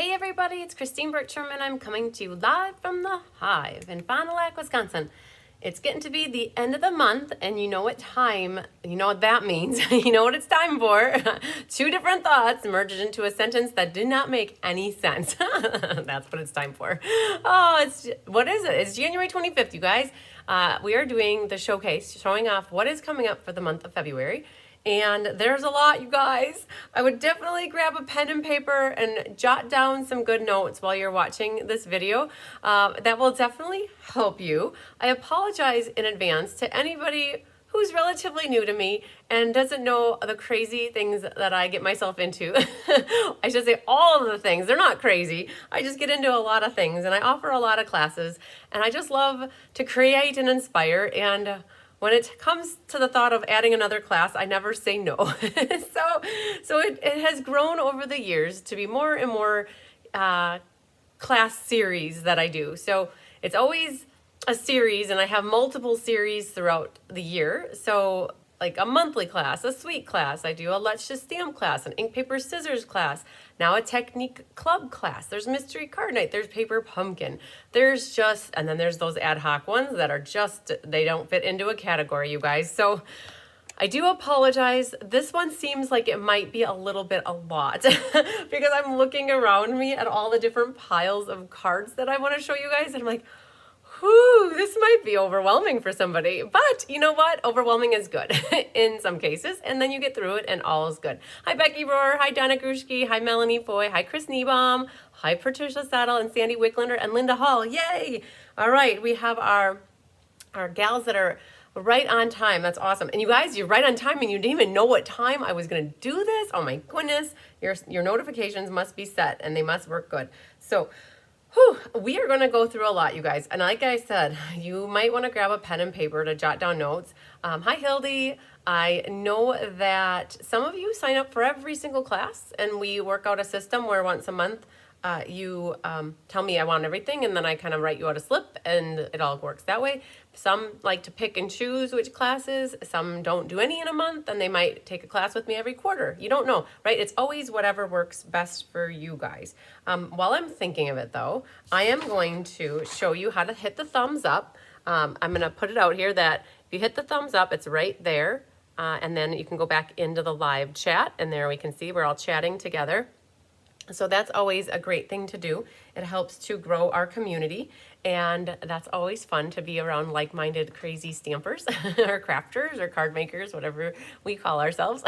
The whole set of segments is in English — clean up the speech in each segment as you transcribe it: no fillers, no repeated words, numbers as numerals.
Hey everybody, it's Christine Bertram and I'm coming to you live from the Hive in Fond du Lac, Wisconsin. It's getting to be the end of the month and you know what that means. You know what it's time for. Two different thoughts merged into a sentence that did not make any sense. That's what it's time for. What is it? It's January 25th, you guys. We are doing the showcase, showing off what is coming up for the month of February. And there's a lot, you guys. I would definitely grab a pen and paper and jot down some good notes while you're watching this video. That will definitely help you. I apologize in advance to anybody who's relatively new to me and doesn't know the crazy things that I get myself into. I should say all of the things. They're not crazy. I just get into a lot of things and I offer a lot of classes and I just love to create and inspire, and when it comes to the thought of adding another class, I never say no. so it has grown over the years to be more and more class series that I do. So it's always a series, and I have multiple series throughout the year. So like a monthly class, a sweet class. I do a Let's Just Stamp class, an ink, paper, scissors class, now a technique club class. There's mystery card night, there's paper pumpkin. And then there's those ad hoc ones that are just, they don't fit into a category, you guys. So I do apologize. This one seems like it might be a little bit a lot because I'm looking around me at all the different piles of cards that I want to show you guys. And I'm like, whew, this might be overwhelming for somebody, but you know what? Overwhelming is good in some cases, and then you get through it and all is good. Hi, Becky Rohr. Hi, Donna Grushke. Hi, Melanie Foy. Hi, Chris Niebaum. Hi, Patricia Saddle and Sandy Wicklander and Linda Hall. Yay! All right, we have our gals that are right on time. That's awesome. And you guys, you're right on time and you didn't even know what time I was going to do this. Oh my goodness. Your notifications must be set and they must work good. So, we are going to go through a lot, you guys. And like I said, you might want to grab a pen and paper to jot down notes. Hi, Hildy. I know that some of you sign up for every single class, and we work out a system where once a month you tell me I want everything, and then I kind of write you out a slip, and it all works that way. Some like to pick and choose which classes. Some don't do any in a month, and they might take a class with me every quarter. You don't know, right? It's always whatever works best for you guys. While I'm thinking of it, though, I am going to show you how to hit the thumbs up. I'm going to put it out here that if you hit the thumbs up, it's right there, and then you can go back into the live chat, and there we can see we're all chatting together. So that's always a great thing to do. It helps to grow our community, and that's always fun to be around like-minded crazy stampers or crafters or card makers, whatever we call ourselves.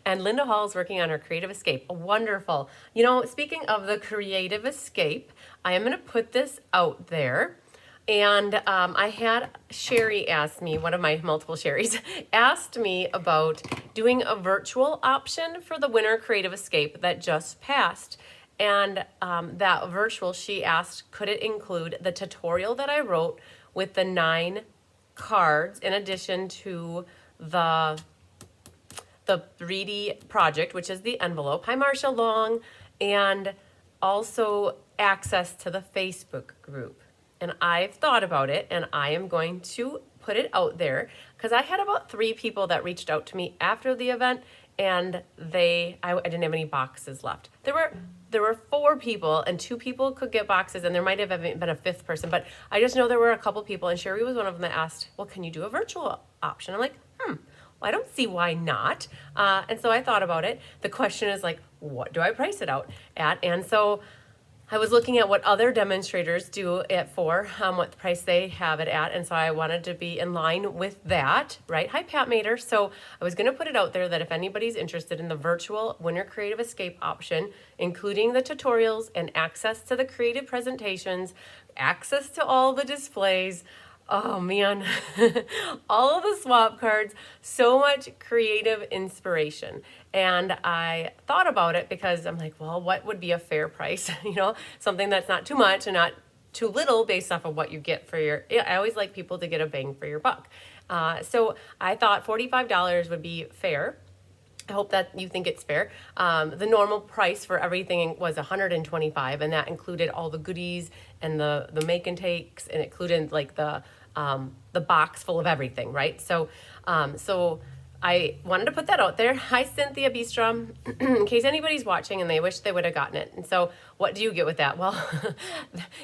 And Linda Hall is working on her Creative Escape. Wonderful. You know, speaking of the Creative Escape, I am going to put this out there. And I had Sherry ask me, one of my multiple Sherrys, asked me about doing a virtual option for the Winter Creative Escape that just passed. And that virtual, she asked, could it include the tutorial that I wrote with the 9 cards in addition to the 3D project, which is the envelope. Hi, Marcia Long. And also access to the Facebook group. And I've thought about it, and I am going to put it out there because I had about 3 people that reached out to me after the event, and I didn't have any boxes left. There were 4 people, and 2 people could get boxes, and there might have been a 5th person, but I just know there were a couple people, and Sherry was one of them that asked, well, can you do a virtual option? I'm like, well, I don't see why not. And so I thought about it. The question is like, what do I price it out at? And so I was looking at what other demonstrators do it for, what price they have it at, and so I wanted to be in line with that, right? Hi, Pat Mater. So I was going to put it out there that if anybody's interested in the virtual Winter Creative Escape option, including the tutorials and access to the creative presentations, access to all the displays, oh man, all of the swap cards, so much creative inspiration. And I thought about it because I'm like, well, what would be a fair price? You know, something that's not too much and not too little based off of what you get for I always like people to get a bang for your buck. So I thought $45 would be fair. I hope that you think it's fair. The normal price for everything was $125, and that included all the goodies and the make and takes, and included like the box full of everything, right? So I wanted to put that out there. Hi, Cynthia Beestrom, in case anybody's watching and they wish they would have gotten it. And so what do you get with that? Well,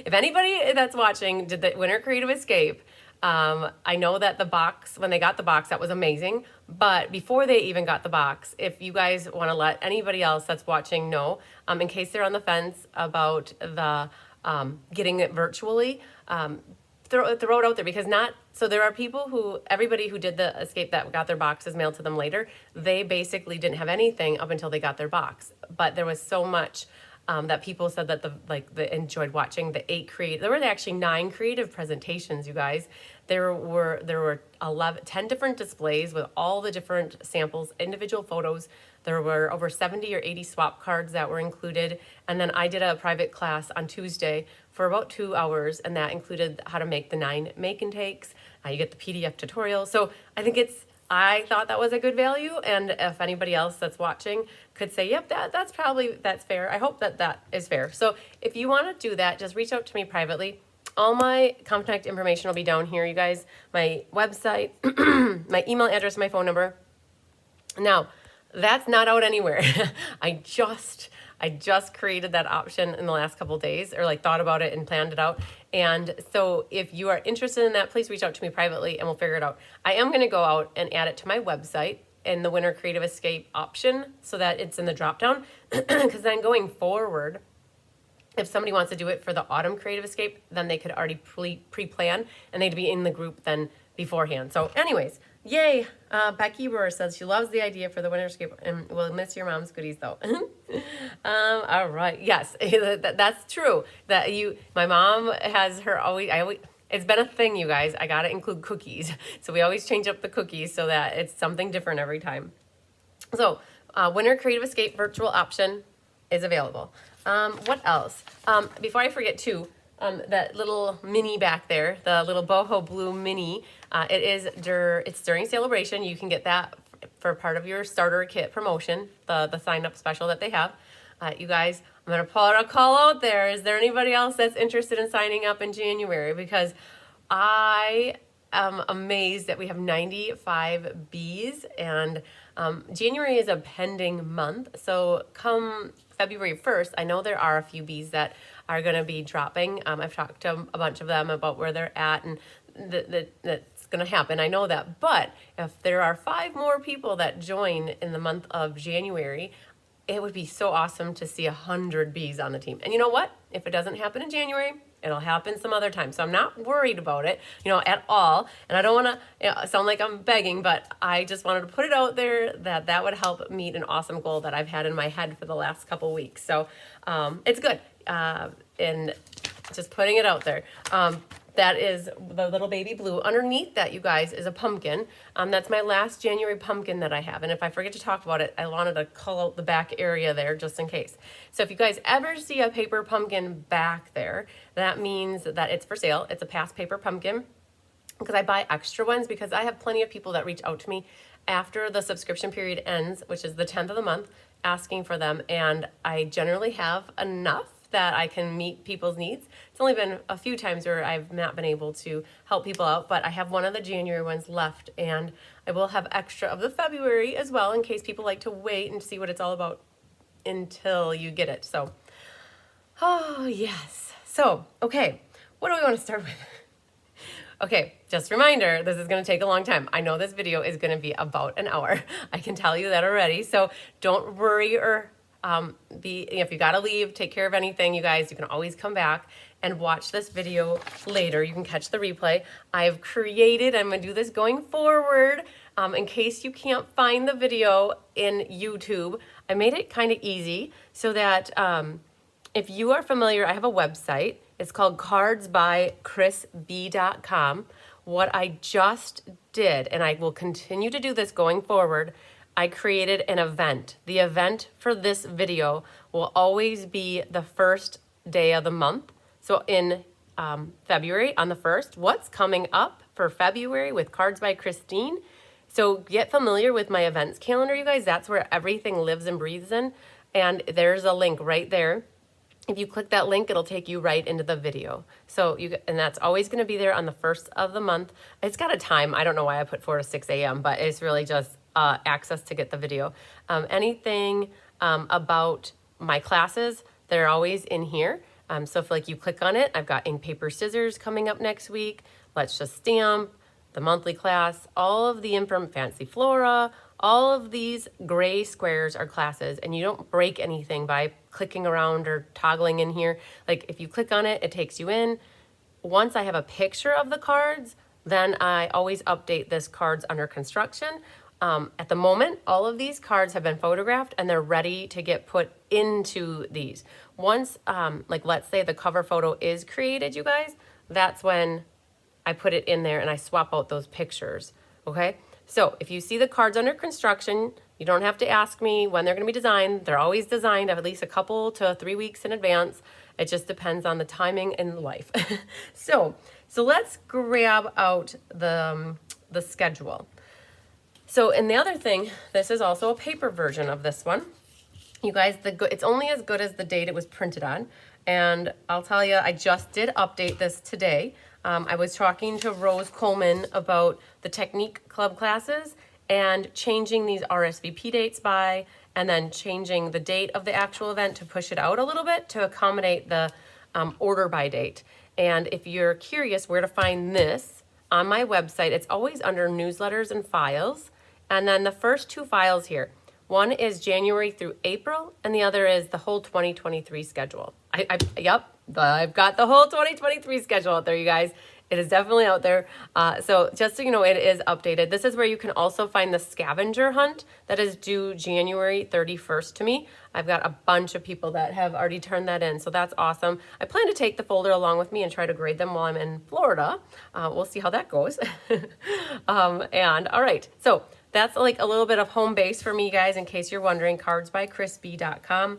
if anybody that's watching did the Winter Creative Escape, I know that the box, when they got the box, that was amazing. But before they even got the box, if you guys want to let anybody else that's watching know, in case they're on the fence about the getting it virtually, throw it out there, because so there are people who, everybody who did the escape that got their boxes mailed to them later, they basically didn't have anything up until they got their box. But there was so much that people said that they enjoyed watching the 8 creative. There were actually 9 creative presentations, you guys. There were 10 different displays with all the different samples, individual photos. There were over 70 or 80 swap cards that were included. And then I did a private class on Tuesday for about 2 hours, and that included how to make the 9 make and takes. You get the PDF tutorial. So I thought that was a good value, and if anybody else that's watching could say, yep, that's fair. I hope that is fair. So if you want to do that, just reach out to me privately. All my contact information will be down here, you guys. My website, my email address, my phone number. Now, that's not out anywhere. I just created that option in the last couple of days, or like thought about it and planned it out. And so if you are interested in that, please reach out to me privately and we'll figure it out. I am going to go out and add it to my website in the Winter Creative Escape option so that it's in the drop down. Because then going forward, if somebody wants to do it for the Autumn Creative Escape, then they could already pre-plan and they'd be in the group then beforehand. So anyways, yay. Becky Rohr says she loves the idea for the Winter Escape and will miss your mom's goodies though. All right. Yes, that's true. My mom has her it's been a thing, you guys. I got to include cookies. So we always change up the cookies so that it's something different every time. So Winter Creative Escape virtual option is available. What else? Before I forget too, that little mini back there, the little boho blue mini, it's during sale-a-bration. You can get that for part of your starter kit promotion, the sign up special that they have. You guys, I'm going to put a call out there. Is there anybody else that's interested in signing up in January? Because I am amazed that we have 95 bees, and January is a pending month. So come February 1st, I know there are a few bees that are going to be dropping. I've talked to a bunch of them about where they're at, and that's going to happen. I know that. But if there are 5 more people that join in the month of January, it would be so awesome to see 100 bees on the team. And you know what? If it doesn't happen in January, it'll happen some other time. So I'm not worried about it, at all. And I don't want to sound like I'm begging, but I just wanted to put it out there that would help meet an awesome goal that I've had in my head for the last couple weeks. So it's good. And just putting it out there. That is the little baby blue. Underneath that, you guys, is a pumpkin. That's my last January pumpkin that I have. And if I forget to talk about it, I wanted to call out the back area there just in case. So if you guys ever see a paper pumpkin back there, that means that it's for sale. It's a past paper pumpkin, because I buy extra ones because I have plenty of people that reach out to me after the subscription period ends, which is the 10th of the month, asking for them. And I generally have enough that I can meet people's needs. It's only been a few times where I've not been able to help people out, but I have one of the January ones left, and I will have extra of the February as well in case people like to wait and see what it's all about until you get it. So, oh yes. So, okay, what do we want to start with? Okay, just a reminder, this is going to take a long time. I know this video is going to be about an hour. I can tell you that already. So don't worry or if you gotta leave, take care of anything, you guys, you can always come back and watch this video later. You can catch the replay. I'm gonna do this going forward. In case you can't find the video in YouTube, I made it kind of easy so that if you are familiar, I have a website. It's called cardsbychrisb.com. What I just did, and I will continue to do this going forward, I created an event. The event for this video will always be the first day of the month. So in February on the 1st, what's coming up for February with Cards by Christine? So get familiar with my events calendar, you guys. That's where everything lives and breathes in. And there's a link right there. If you click that link, it'll take you right into the video. So and that's always going to be there on the 1st of the month. It's got a time. I don't know why I put 4 to 6 a.m., but it's really just access to get the video. Anything about my classes, they're always in here. So if like you click on it, I've got ink, paper, scissors coming up next week. Let's Just Stamp, the monthly class, all of the fancy flora, all of these gray squares are classes, and you don't break anything by clicking around or toggling in here. Like if you click on it, it takes you in. Once I have a picture of the cards, then I always update this cards under construction. At the moment, all of these cards have been photographed and they're ready to get put into these. Once, like let's say the cover photo is created, you guys, that's when I put it in there and I swap out those pictures, okay? So if you see the cards under construction, you don't have to ask me when they're gonna be designed. They're always designed at least a couple to 3 weeks in advance. It just depends on the timing in life. So let's grab out the schedule. So, and the other thing, this is also a paper version of this one. You guys, it's only as good as the date it was printed on. And I'll tell you, I just did update this today. I was talking to Rose Coleman about the Technique Club classes and changing these RSVP dates by, and then changing the date of the actual event to push it out a little bit to accommodate the order by date. And if you're curious where to find this on my website, it's always under newsletters and files. And then the first 2 files here, one is January through April, and the other is the whole 2023 schedule. I've got the whole 2023 schedule out there, you guys. It is definitely out there. So just so you know, it is updated. This is where you can also find the scavenger hunt that is due January 31st to me. I've got a bunch of people that have already turned that in, so that's awesome. I plan to take the folder along with me and try to grade them while I'm in Florida. We'll see how that goes. And all right, so that's like a little bit of home base for me, guys, in case you're wondering, cardsbychrisb.com.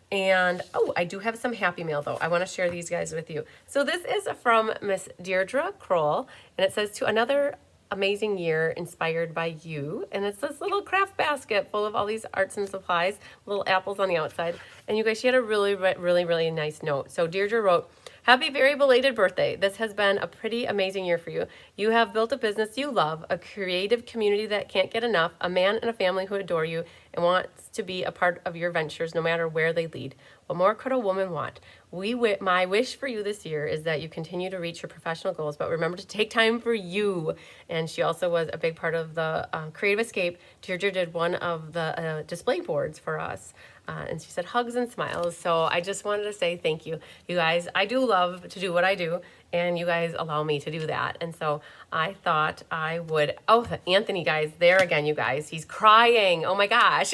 And, oh, I do have some happy mail, though. I want to share these guys with you. So this is from Miss Deirdre Kroll, and it says, to another amazing year inspired by you. And it's this little craft basket full of all these arts and supplies, little apples on the outside. And you guys, she had a really nice note. So Deirdre wrote, happy very belated birthday. This has been a pretty amazing year for you. You have built a business you love, a creative community that can't get enough, a man and a family who adore you and wants to be a part of your ventures no matter where they lead. What more could a woman want? My wish for you this year is that you continue to reach your professional goals, but remember to take time for you. And she also was a big part of the Creative Escape. Deirdre did one of the display boards for us. And she said hugs and smiles. So I just wanted to say thank you. You guys, I do love to do what I do, and you guys allow me to do that. And so I thought I would, oh, Anthony, guys, there again, you guys, he's crying. Oh my gosh.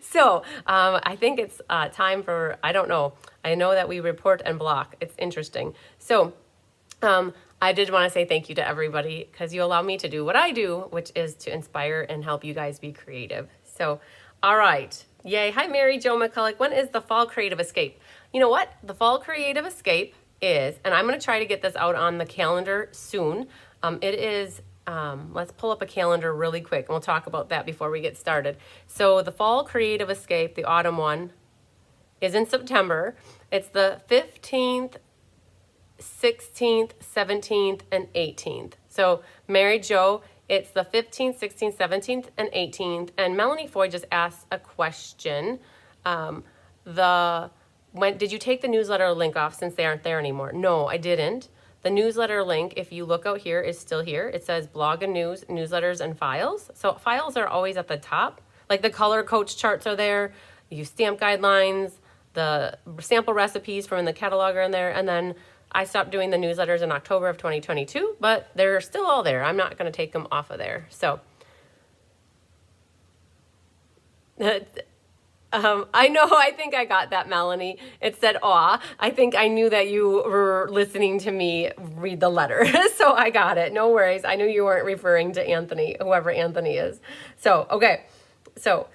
So I think it's time for, I don't know. I know that we report and block. It's interesting. So I did want to say thank you to everybody because you allow me to do what I do, which is to inspire and help you guys be creative. So, all right. Yay. Hi, Mary Jo McCulloch. When is the Fall Creative Escape? You know what? The Fall Creative Escape is, and I'm going to try to get this out on the calendar soon. It is, let's pull up a calendar really quick, and we'll talk about that before we get started. So the Fall Creative Escape, the autumn one, is in September. It's the 15th, 16th, 17th, and 18th. So Mary Jo, it's the 15th, 16th, 17th, and 18th. And Melanie Foy just asked a question. Did you take the newsletter link off since they aren't there anymore? No, I didn't. The newsletter link, if you look out here, is still here. It says blog and news, newsletters, and files. So files are always at the top. Like the color coach charts are there. You stamp guidelines, the sample recipes from the catalog are in there. And then I stopped doing the newsletters in October of 2022, but they're still all there. I'm not going to take them off of there. So I know, I think I got that, Melanie. It said, aw, I think I knew that you were listening to me read the letter. So I got it. No worries. I knew you weren't referring to Anthony, whoever Anthony is. So, okay. So,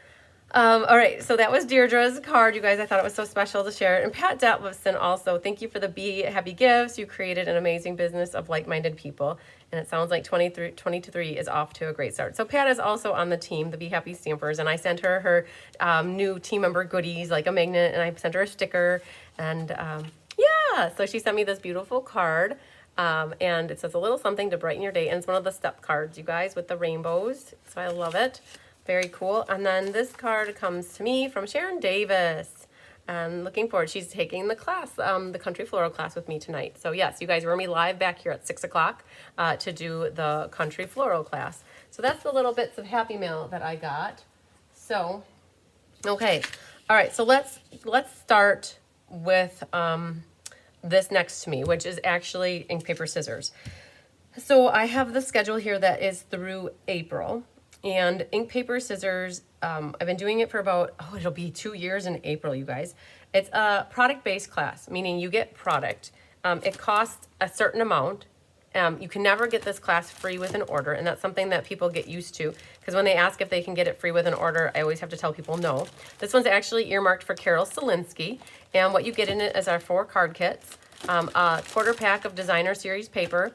all right. So that was Deirdre's card, you guys. I thought it was so special to share it. And Pat Detlefson also, thank you for the Be Happy Gifts. You created an amazing business of like-minded people. And it sounds like 2023 is off to a great start. So Pat is also on the team, the Be Happy Stampers, and I sent her new team member goodies, like a magnet, and I sent her a sticker. And yeah, so she sent me this beautiful card. And it says a little something to brighten your day. And it's one of the step cards, you guys, with the rainbows. So I love it. Very cool. And then this card comes to me from Sharon Davis. And looking forward, she's taking the class, the country floral class with me tonight. So yes, you guys, we're gonna be live back here at 6 o'clock to do the country floral class. So that's the little bits of happy mail that I got. So, okay, all right. So let's start with this next to me, which is actually ink, paper, scissors. So I have the schedule here that is through April, and ink, paper, scissors. I've been doing it for about, it'll be 2 years in April, you guys. It's a product-based class, meaning you get product. It costs a certain amount. You can never get this class free with an order, and that's something that people get used to, because when they ask if they can get it free with an order, I always have to tell people no. This one's actually earmarked for Carol Selinsky, and what you get in it is our 4 card kits, a quarter pack of designer series paper,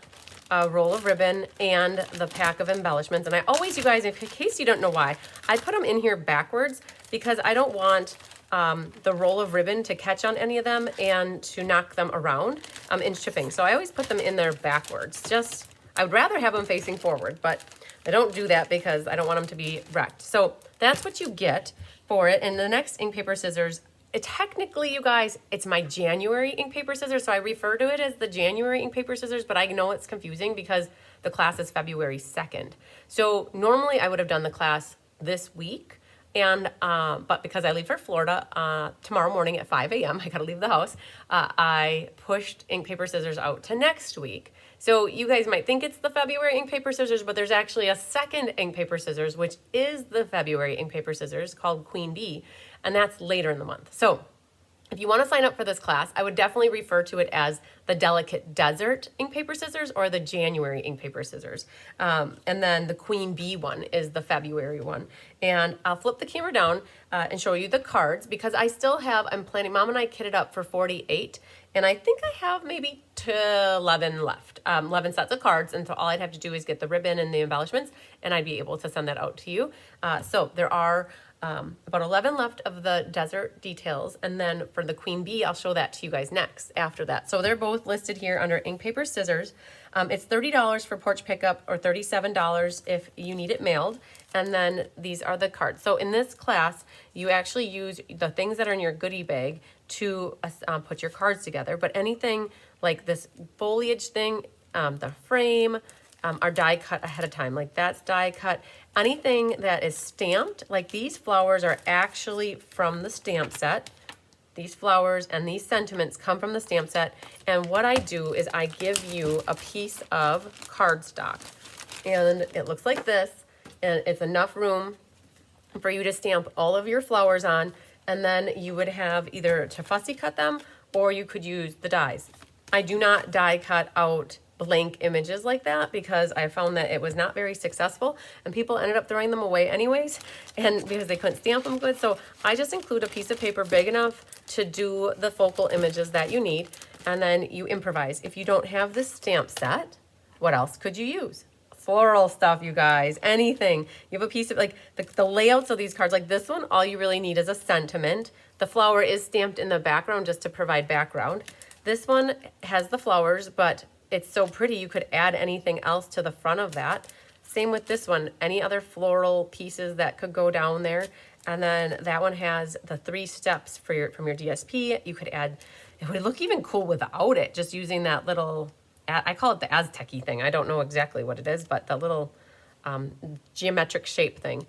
a roll of ribbon, and the pack of embellishments. And I always, you guys, in case you don't know why, I put them in here backwards because I don't want the roll of ribbon to catch on any of them and to knock them around in shipping. So I always put them in there backwards. I would rather have them facing forward, but I don't do that because I don't want them to be wrecked. So that's what you get for it. And the next ink, paper, scissors, technically, you guys, it's my January ink, paper, scissors. So I refer to it as the January ink, paper, scissors, but I know it's confusing because the class is February 2nd. So normally I would have done the class this week. And, but because I leave for Florida tomorrow morning at 5 a.m., I got to leave the house, I pushed ink, paper, scissors out to next week. So you guys might think it's the February ink, paper, scissors, but there's actually a second ink, paper, scissors, which is the February ink, paper, scissors called Queen Bee, and that's later in the month. So if you want to sign up for this class, I would definitely refer to it as the Delicate Desert ink, paper, scissors or the January ink, paper, scissors. And then the Queen Bee one is the February one. And I'll flip the camera down and show you the cards because I still have, Mom and I kitted up for 48. And I think I have maybe 11 left, 11 sets of cards. And so all I'd have to do is get the ribbon and the embellishments and I'd be able to send that out to you. So there are about 11 left of the desert details, and then for the Queen Bee, I'll show that to you guys next after that. So they're both listed here under ink, paper, scissors. It's $30 for porch pickup or $37 if you need it mailed, and then these are the cards. So in this class, you actually use the things that are in your goodie bag to put your cards together, but anything like this foliage thing, the frame, are die cut ahead of time, like that's die cut. Anything that is stamped, like these flowers are actually from the stamp set. These flowers and these sentiments come from the stamp set. And what I do is I give you a piece of cardstock. And it looks like this. And it's enough room for you to stamp all of your flowers on. And then you would have either to fussy cut them or you could use the dies. I do not die cut out blank images like that because I found that it was not very successful and people ended up throwing them away anyways, and because they couldn't stamp them good. So I just include a piece of paper big enough to do the focal images that you need, and then you improvise. If you don't have this stamp set, what else could you use? Floral stuff, you guys, anything. You have a piece of like the layouts of these cards, like this one, all you really need is a sentiment. The flower is stamped in the background just to provide background. This one has the flowers, but it's so pretty you could add anything else to the front of that. Same with this one, any other floral pieces that could go down there. And then that one has the 3 steps for from your DSP. You could add, it would look even cool without it, just using that little, I call it the Aztec-y thing. I don't know exactly what it is, but the little geometric shape thing.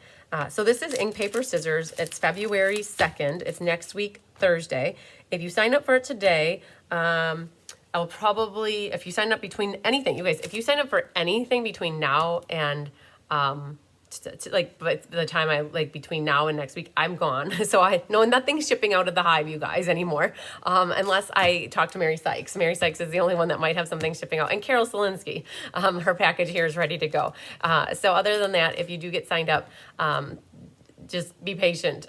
So this is ink, paper, scissors. It's February 2nd. It's next week, Thursday. If you sign up for it today, I'll probably, if you sign up between anything, you guys, if you sign up for anything between now and, like, by the time between now and next week, I'm gone. So I know nothing's shipping out of the hive, you guys, anymore, unless I talk to Mary Sykes. Mary Sykes is the only one that might have something shipping out. And Carol Selinsky, her package here is ready to go. So other than that, if you do get signed up, just be patient.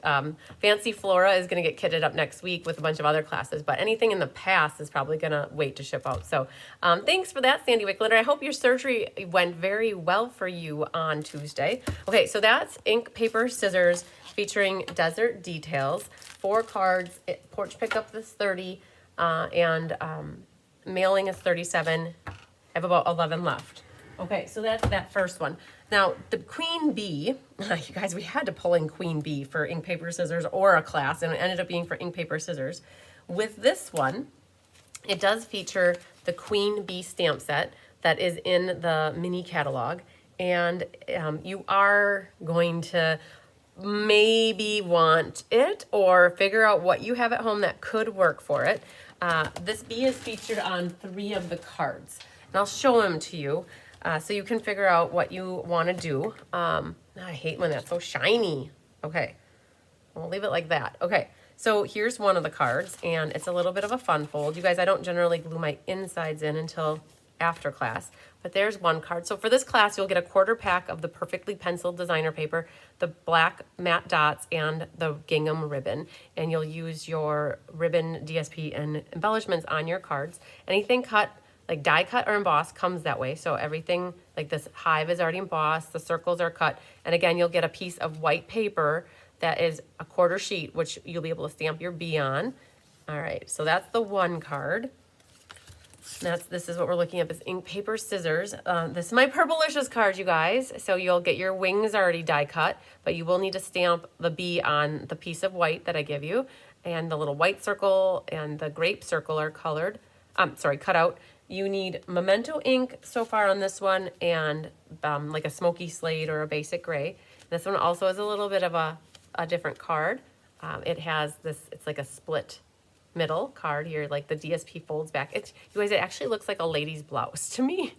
Fancy Flora is going to get kitted up next week with a bunch of other classes, but anything in the past is probably going to wait to ship out. So thanks for that, Sandy Wickletter. I hope your surgery went very well for you on Tuesday. Okay, so that's ink, paper, scissors featuring desert details. 4 cards. Porch pickup is 30, and mailing is 37. I have about 11 left. Okay, so that's that first one. Now, the queen bee, you guys, we had to pull in queen bee for ink, paper, scissors or a class, and it ended up being for ink, paper, scissors. With this one, it does feature the queen bee stamp set that is in the mini catalog, and you are going to maybe want it or figure out what you have at home that could work for it. This bee is featured on 3 of the cards, and I'll show them to you so you can figure out what you want to do. I hate when that's so shiny. Okay, we'll leave it like that. Okay, so here's one of the cards, and it's a little bit of a fun fold. You guys, I don't generally glue my insides in until after class, but there's one card. So for this class, you'll get a 1/4 pack of the perfectly penciled designer paper, the black matte dots, and the gingham ribbon. And you'll use your ribbon, DSP, and embellishments on your cards. Anything cut, like die cut or embossed, comes that way. So everything, like this hive is already embossed, the circles are cut. And again, you'll get a piece of white paper that is a 1/4 sheet, which you'll be able to stamp your bee on. All right, so that's the one card. This is what we're looking at, is ink, paper, scissors. This is my Purplicious card, you guys. So you'll get your wings already die cut, but you will need to stamp the bee on the piece of white that I give you. And the little white circle and the grape circle are cut out. You need Memento ink so far on this one, and like a smoky slate or a basic gray. This one also is a little bit of a different card. It has this, it's like a split middle card here, like the DSP folds back. You guys, it actually looks like a lady's blouse to me.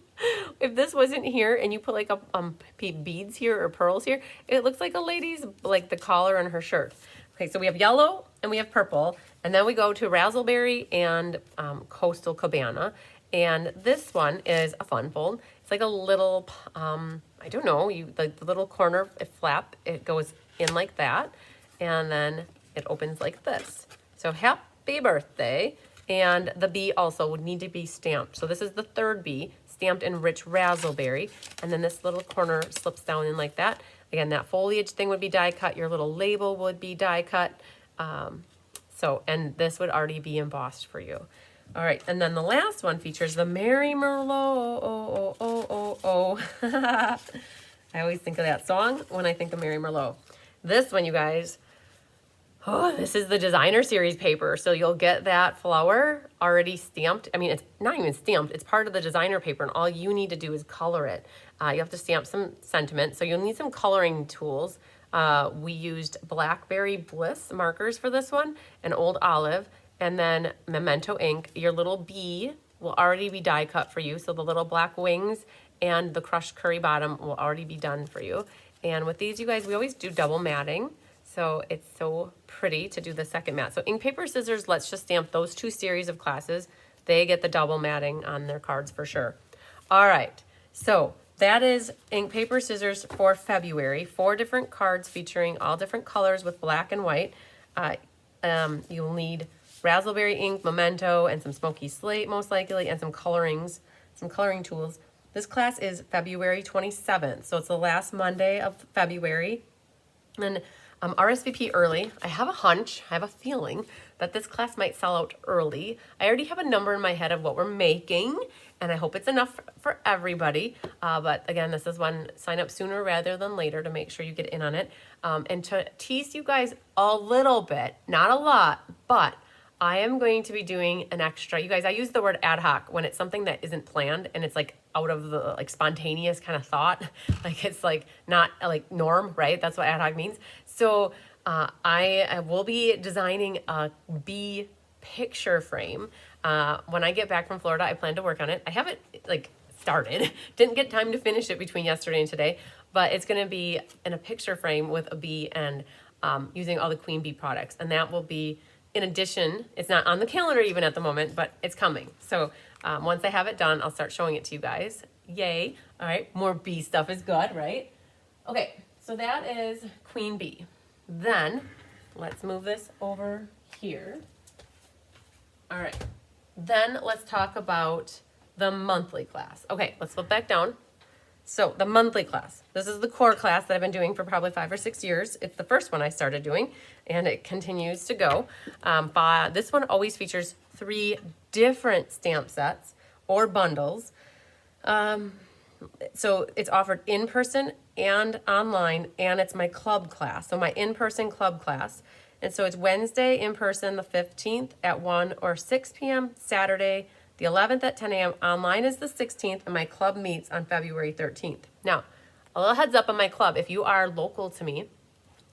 If this wasn't here and you put like a beads here or pearls here, it looks like a lady's, like the collar on her shirt. Okay, so we have yellow and we have purple, and then we go to razzleberry and coastal cabana. And this one is a fun fold. It's like a little, I don't know, the little corner flap, it goes in like that, and then it opens like this. So happy birthday. And the bee also would need to be stamped. So this is the 3rd bee, stamped in rich razzleberry. And then this little corner slips down in like that. Again, that foliage thing would be die cut. Your little label would be die cut. And this would already be embossed for you. All right, and then the last one features the Merry Merlot. I always think of that song when I think of Merry Merlot. This one, you guys, this is the designer series paper. So you'll get that flower already stamped. I mean, it's not even stamped. It's part of the designer paper, and all you need to do is color it. You have to stamp some sentiment. So you'll need some coloring tools. We used Blackberry Bliss markers for this one, and Old Olive, and then Memento ink. Your little bee will already be die cut for you. So the little black wings and the crushed curry bottom will already be done for you. And with these, you guys, we always do double matting. So it's so pretty to do the second mat. So ink, paper, scissors, let's just stamp those 2 series of classes. They get the double matting on their cards for sure. All right, so that is ink, paper, scissors for February. 4 different cards featuring all different colors with black and white. You'll need razzleberry ink, Memento, and some smoky slate most likely, and some coloring tools. This class is February 27th, so it's the last Monday of February. And RSVP early. I have a hunch, I have a feeling that this class might sell out early. I already have a number in my head of what we're making, and I hope it's enough for everybody. But again, this is one, sign up sooner rather than later to make sure you get in on it. And to tease you guys a little bit, not a lot, but I am going to be doing an extra. You guys, I use the word ad hoc when it's something that isn't planned and it's like out of the like spontaneous kind of thought. Like it's like not like norm, right? That's what ad hoc means. So I will be designing a bee picture frame. When I get back from Florida, I plan to work on it. I haven't like started, didn't get time to finish it between yesterday and today, but it's gonna be in a picture frame with a bee and using all the queen bee products. And that will be, in addition, it's not on the calendar even at the moment, but it's coming. So once I have it done, I'll start showing it to you guys. Yay. All right, more bee stuff is good, right? Okay, so that is queen bee. Then let's move this over here. All right, then let's talk about the monthly class. Okay, let's flip back down. So the monthly class, this is the core class that I've been doing for probably 5 or 6 years. It's the first one I started doing, and it continues to go. This one always features 3 different stamp sets or bundles. So it's offered in person and online, and it's my club class. So my in-person club class. And so it's Wednesday in person, the 15th at 1 or 6 p.m. Saturday, the 11th at 10 a.m. Online is the 16th, and my club meets on February 13th. Now, a little heads up on my club. If you are local to me,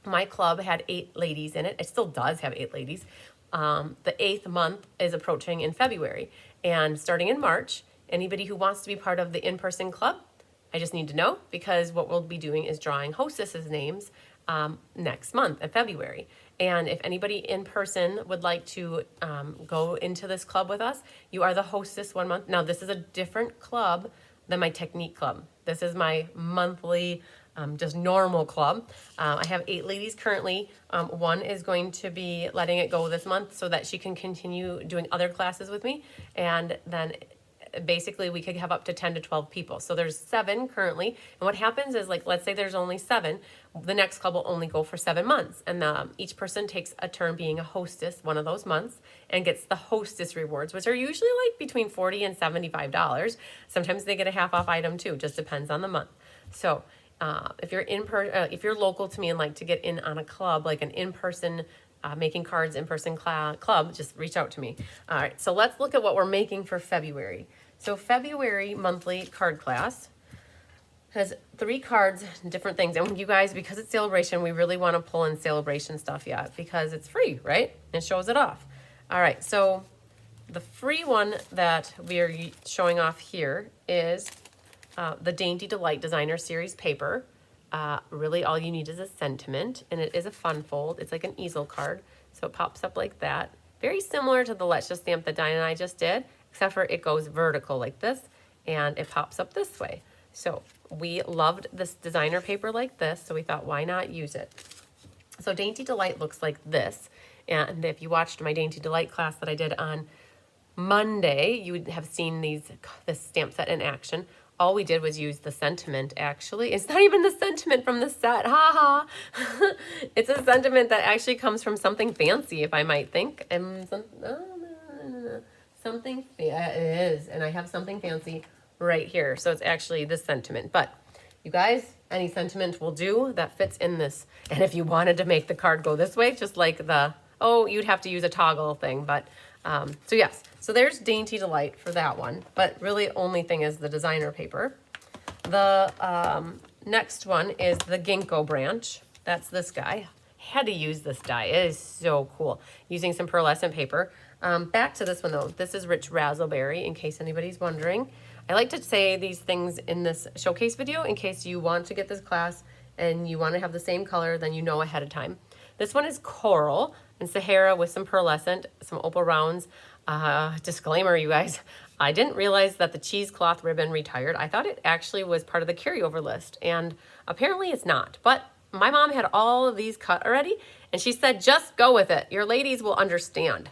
my club had 8 ladies in it. It still does have 8 ladies. The 8th month is approaching in February. And starting in March, anybody who wants to be part of the in-person club, I just need to know, because what we'll be doing is drawing hostesses' names next month in February. And if anybody in person would like to go into this club with us, you are the hostess 1 month. Now, this is a different club than my technique club. This is my monthly, just normal club. I have 8 ladies currently. One is going to be letting it go this month so that she can continue doing other classes with me. And then basically we could have up to 10 to 12 people. So there's 7 currently. And what happens is, like, let's say there's only 7, the next club will only go for 7 months. And each person takes a turn being a hostess one of those months and gets the hostess rewards, which are usually like between $40 and $75. Sometimes they get a half off item too, just depends on the month. So if you're if you're local to me and like to get in on a club, like an in-person making cards in-person club, just reach out to me. All right, so let's look at what we're making for February. So February monthly card class has 3 cards, different things. And you guys, because it's sale-a-bration, we really want to pull in sale-a-bration stuff yet because it's free, right? It shows it off. All right, so the free one that we are showing off here is the Dainty Delight Designer Series paper. Really all you need is a sentiment, and it is a fun fold. It's like an easel card, so it pops up like that. Very similar to the Let's Just Stamp that Diane and I just did, except for it goes vertical like this, and it pops up this way. So we loved this designer paper like this, so we thought, why not use it? So Dainty Delight looks like this, and if you watched my Dainty Delight class that I did on Monday, you would have seen this stamp set in action. All we did was use the sentiment, actually. It's not even the sentiment from the set, ha ha. It's a sentiment that actually comes from something fancy, if I might think. And something, it is, and I have something fancy right here. So it's actually the sentiment. But you guys, any sentiment will do that fits in this. And if you wanted to make the card go this way, just like you'd have to use a toggle thing, but so yes, so there's Dainty Delight for that one, but really only thing is the designer paper. The next one is the Ginkgo branch. That's this guy. Had to use this die. It is so cool. Using some pearlescent paper. Back to this one though. This is Rich Razzleberry, in case anybody's wondering. I like to say these things in this showcase video in case you want to get this class and you want to have the same color, then you know ahead of time. This one is Coral and Sahara with some pearlescent, some opal rounds. Disclaimer, you guys, I didn't realize that the cheesecloth ribbon retired. I thought it actually was part of the carryover list, and apparently it's not. But my mom had all of these cut already, and she said, just go with it. Your ladies will understand.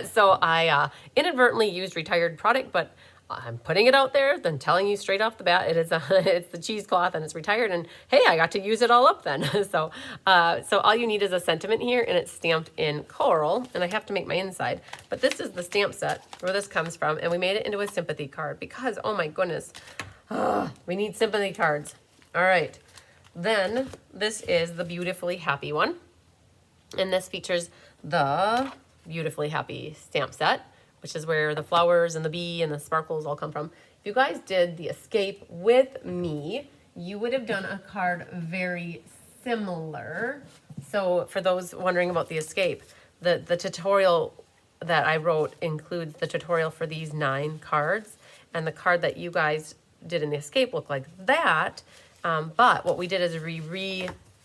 So I inadvertently used retired product, but I'm putting it out there, then telling you straight off the bat, it's the cheesecloth and it's retired, and hey, I got to use it all up then. So all you need is a sentiment here, and it's stamped in coral, and I have to make my inside. But this is the stamp set where this comes from, and we made it into a sympathy card because, oh my goodness, we need sympathy cards. All right, then this is the Beautifully Happy one, and this features the Beautifully Happy stamp set, which is where the flowers and the bee and the sparkles all come from. If you guys did the Escape with me, you would have done a card very similar. So for those wondering about the Escape, the tutorial that I wrote includes the tutorial for these 9 cards, and the card that you guys did in the Escape looked like that. But what we did is we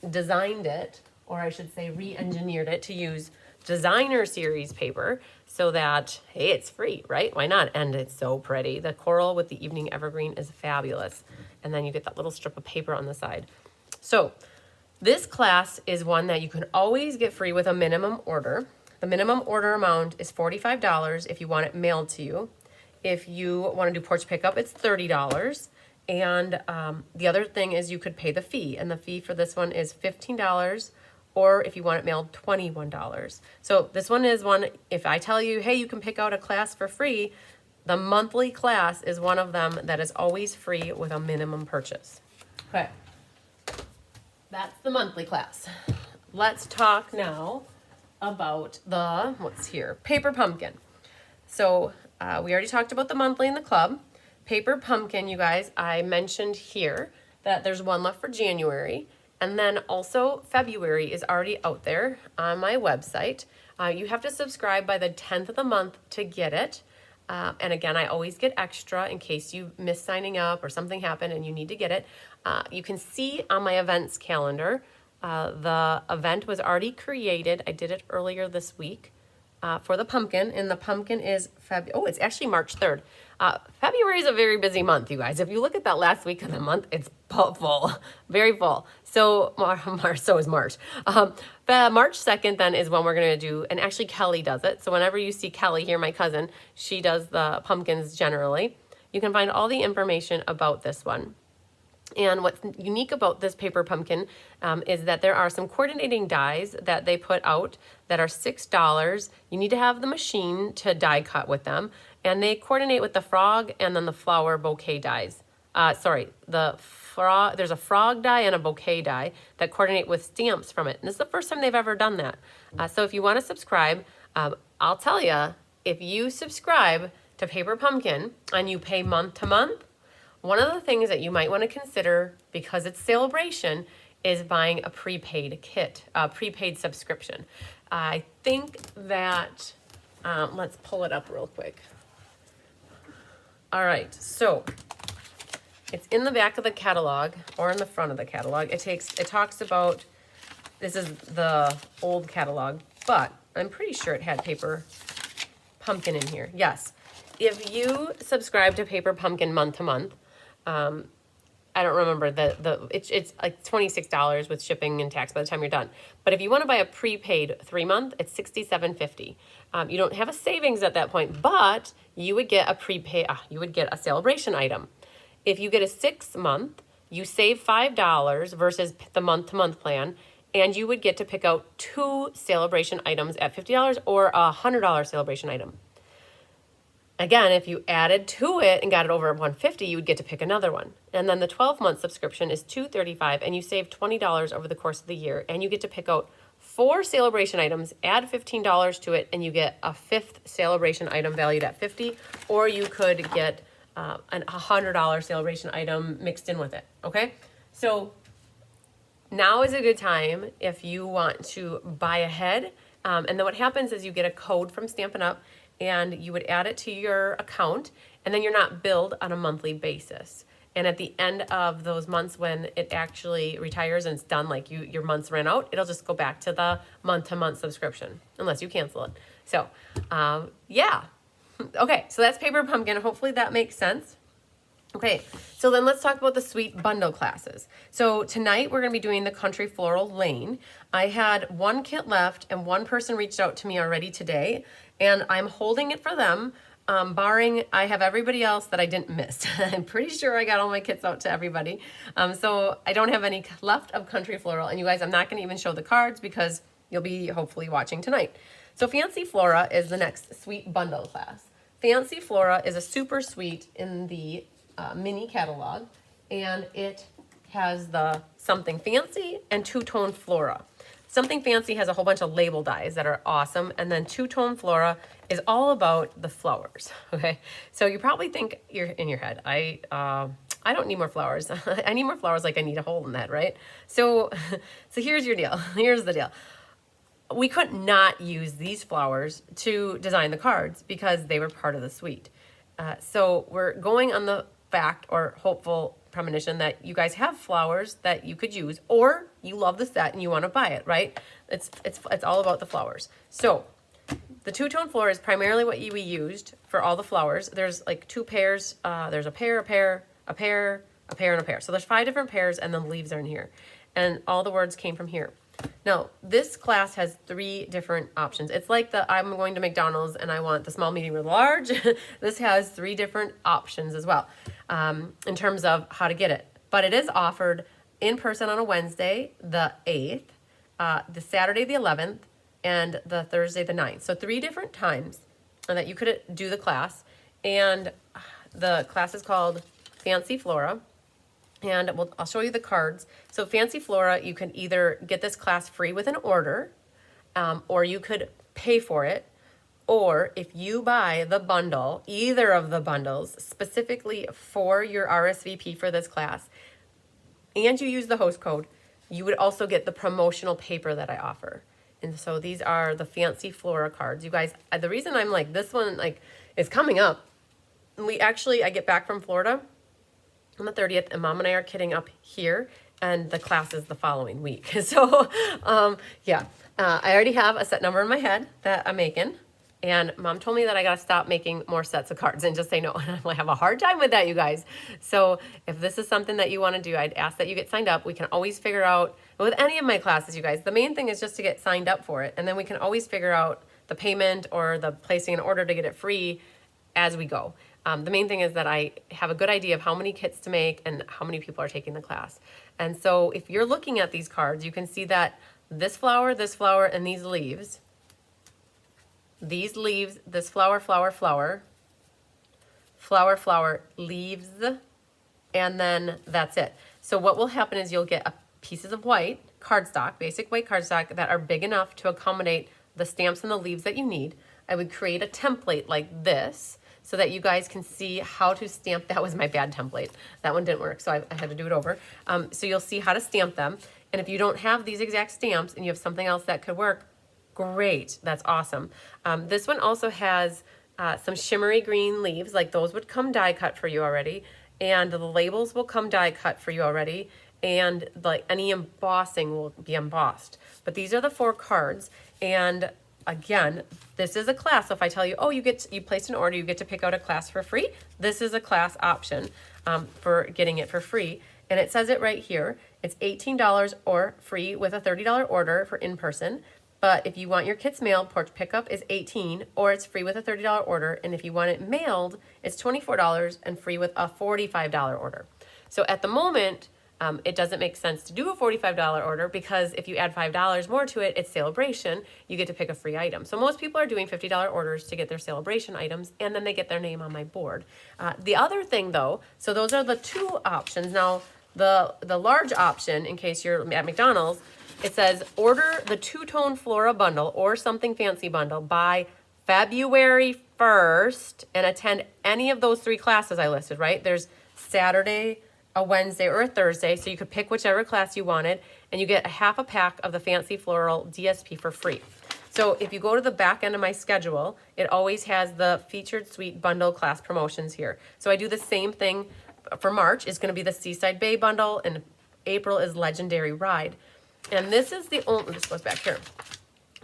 redesigned it, or I should say re-engineered it to use designer series paper, so that, hey, it's free, right? Why not? And it's so pretty. The coral with the evening evergreen is fabulous. And then you get that little strip of paper on the side. So this class is one that you can always get free with a minimum order. The minimum order amount is $45 if you want it mailed to you. If you want to do porch pickup, it's $30. And the other thing is you could pay the fee. And the fee for this one is $15. Or if you want it mailed, $21. So this one is one, if I tell you, hey, you can pick out a class for free, The monthly class is one of them that is always free with a minimum purchase. Okay, that's the monthly class. Let's talk now about the, what's here, Paper Pumpkin. So we already talked about the monthly in the club. Paper Pumpkin, you guys, I mentioned here that there's one left for January. And then also February is already out there on my website. You have to subscribe by the 10th of the month to get it. And again, I always get extra in case you miss signing up or something happened and you need to get it. You can see on my events calendar, the event was already created. I did it earlier this week for the pumpkin, and the pumpkin is it's actually March 3rd. February is a very busy month, you guys. If you look at that last week of the month, it's full, very full. So so is March. The March 2nd then is when we're gonna do, and actually Kelly does it. So whenever you see Kelly here, my cousin, she does the pumpkins generally. You can find all the information about this one. And what's unique about this paper pumpkin is that there are some coordinating dies that they put out that are $6. You need to have the machine to die cut with them. And they coordinate with the frog and then the flower bouquet dies. There's a frog die and a bouquet die that coordinate with stamps from it. And this is the first time they've ever done that. So if you want to subscribe, I'll tell you, if you subscribe to Paper Pumpkin and you pay month to month, one of the things that you might want to consider, because it's sale-a-bration, is buying a prepaid kit, a prepaid subscription. I think that, let's pull it up real quick. All right, so it's in the back of the catalog or in the front of the catalog. It talks about, this is the old catalog, but I'm pretty sure it had Paper Pumpkin in here. Yes, if you subscribe to Paper Pumpkin month to month, I don't remember it's like $26 with shipping and tax by the time you're done. But if you want to buy a prepaid 3-month, it's $67.50. You don't have a savings at that point, but you would get a sale-a-bration item. If you get a 6-month, you save $5 versus the month-to-month plan, and you would get to pick out 2 sale-a-bration items at $50 or a $100 sale-a-bration item. Again, if you added to it and got it over $150, you would get to pick another one. And then the 12-month subscription is $235, and you save $20 over the course of the year, and you get to pick out 4 sale-a-bration items, add $15 to it, and you get a 5th sale-a-bration item valued at $50, or you could get a $100 sale-a-bration item mixed in with it, okay? So now is a good time if you want to buy ahead, and then what happens is you get a code from Stampin' Up!, and you would add it to your account, and then you're not billed on a monthly basis. And at the end of those months when it actually retires and it's done, like your months ran out, it'll just go back to the month-to-month subscription, unless you cancel it. So, yeah. Okay, so that's Paper Pumpkin. Hopefully that makes sense. Okay, so then let's talk about the sweet bundle classes. So tonight we're going to be doing the Country Floral Lane. I had 1 kit left, and 1 person reached out to me already today, and I'm holding it for them, barring I have everybody else that I didn't miss. I'm pretty sure I got all my kits out to everybody. So I don't have any left of Country Floral, and you guys, I'm not going to even show the cards because you'll be hopefully watching tonight. So Fancy Flora is the next sweet bundle class. Fancy Flora is a super sweet in the mini catalog, and it has the Something Fancy and Two-Tone Flora. Something Fancy has a whole bunch of label dies that are awesome, and then Two-Tone Flora is all about the flowers, okay? So you probably think you're in your head, I don't need more flowers. I need more flowers like I need a hole in that, right? So here's your deal. Here's the deal. We could not use these flowers to design the cards because they were part of the suite. So we're going on the fact or hopeful premonition that you guys have flowers that you could use, or you love the set and you want to buy it, right? It's all about the flowers. So the two-tone flora is primarily what we used for all the flowers. There's like 2 pairs. There's a pair, a pair, a pair, a pair, and a pair. So there's 5 different pairs, and then the leaves are in here. And all the words came from here. Now, this class has 3 different options. It's like I'm going to McDonald's and I want the small, medium, or large. This has 3 different options as well in terms of how to get it. But it is offered in person on a Wednesday, the 8th, the Saturday, the 11th, and the Thursday, the 9th. So 3 different times that you could do the class. And the class is called Fancy Flora. And I'll show you the cards. So Fancy Flora, you can either get this class free with an order, or you could pay for it. Or if you buy the bundle, either of the bundles, specifically for your RSVP for this class, and you use the host code, you would also get the promotional paper that I offer. And so these are the Fancy Flora cards. You guys, the reason I'm like, this one like is coming up. I get back from Florida on the 30th, and Mom and I are kidding up here, and the class is the following week. So, I already have a set number in my head that I'm making, and Mom told me that I got to stop making more sets of cards and just say no. And I'm like, I have a hard time with that, you guys. So if this is something that you want to do, I'd ask that you get signed up. We can always figure out, with any of my classes, you guys, the main thing is just to get signed up for it, and then we can always figure out the payment or the placing an order to get it free as we go. The main thing is that I have a good idea of how many kits to make and how many people are taking the class. And so if you're looking at these cards, you can see that this flower, and these leaves, this flower, leaves, and then that's it. So what will happen is you'll get pieces of white cardstock, basic white cardstock that are big enough to accommodate the stamps and the leaves that you need. I would create a template like this, so that you guys can see how to stamp. That was my bad template. That one didn't work, so I had to do it over. So you'll see how to stamp them. And if you don't have these exact stamps and you have something else that could work, great, that's awesome. This one also has some shimmery green leaves, like those would come die cut for you already. And the labels will come die cut for you already. And like any embossing will be embossed. But these are the 4 cards. And again, this is a class. So if I tell you, oh, you placed an order, you get to pick out a class for free. This is a class option for getting it for free. And it says it right here. It's $18 or free with a $30 order for in-person. But if you want your kits mailed, porch pickup is $18 or it's free with a $30 order. And if you want it mailed, it's $24 and free with a $45 order. So at the moment, it doesn't make sense to do a $45 order because if you add $5 more to it, it's sale-a-bration. You get to pick a free item. So most people are doing $50 orders to get their sale-a-bration items, and then they get their name on my board. The other thing, though, so those are the 2 options. Now, the large option, in case you're at McDonald's, it says order the 2-tone Flora bundle or something fancy bundle by February 1st and attend any of those 3 classes I listed, right? There's Saturday, a Wednesday, or a Thursday, so you could pick whichever class you wanted, and you get a half a pack of the Fancy Floral DSP for free. So if you go to the back end of my schedule, it always has the Featured Suite Bundle class promotions here. So I do the same thing for March. It's going to be the Seaside Bay Bundle, and April is Legendary Ride. And this is the only, this goes back here.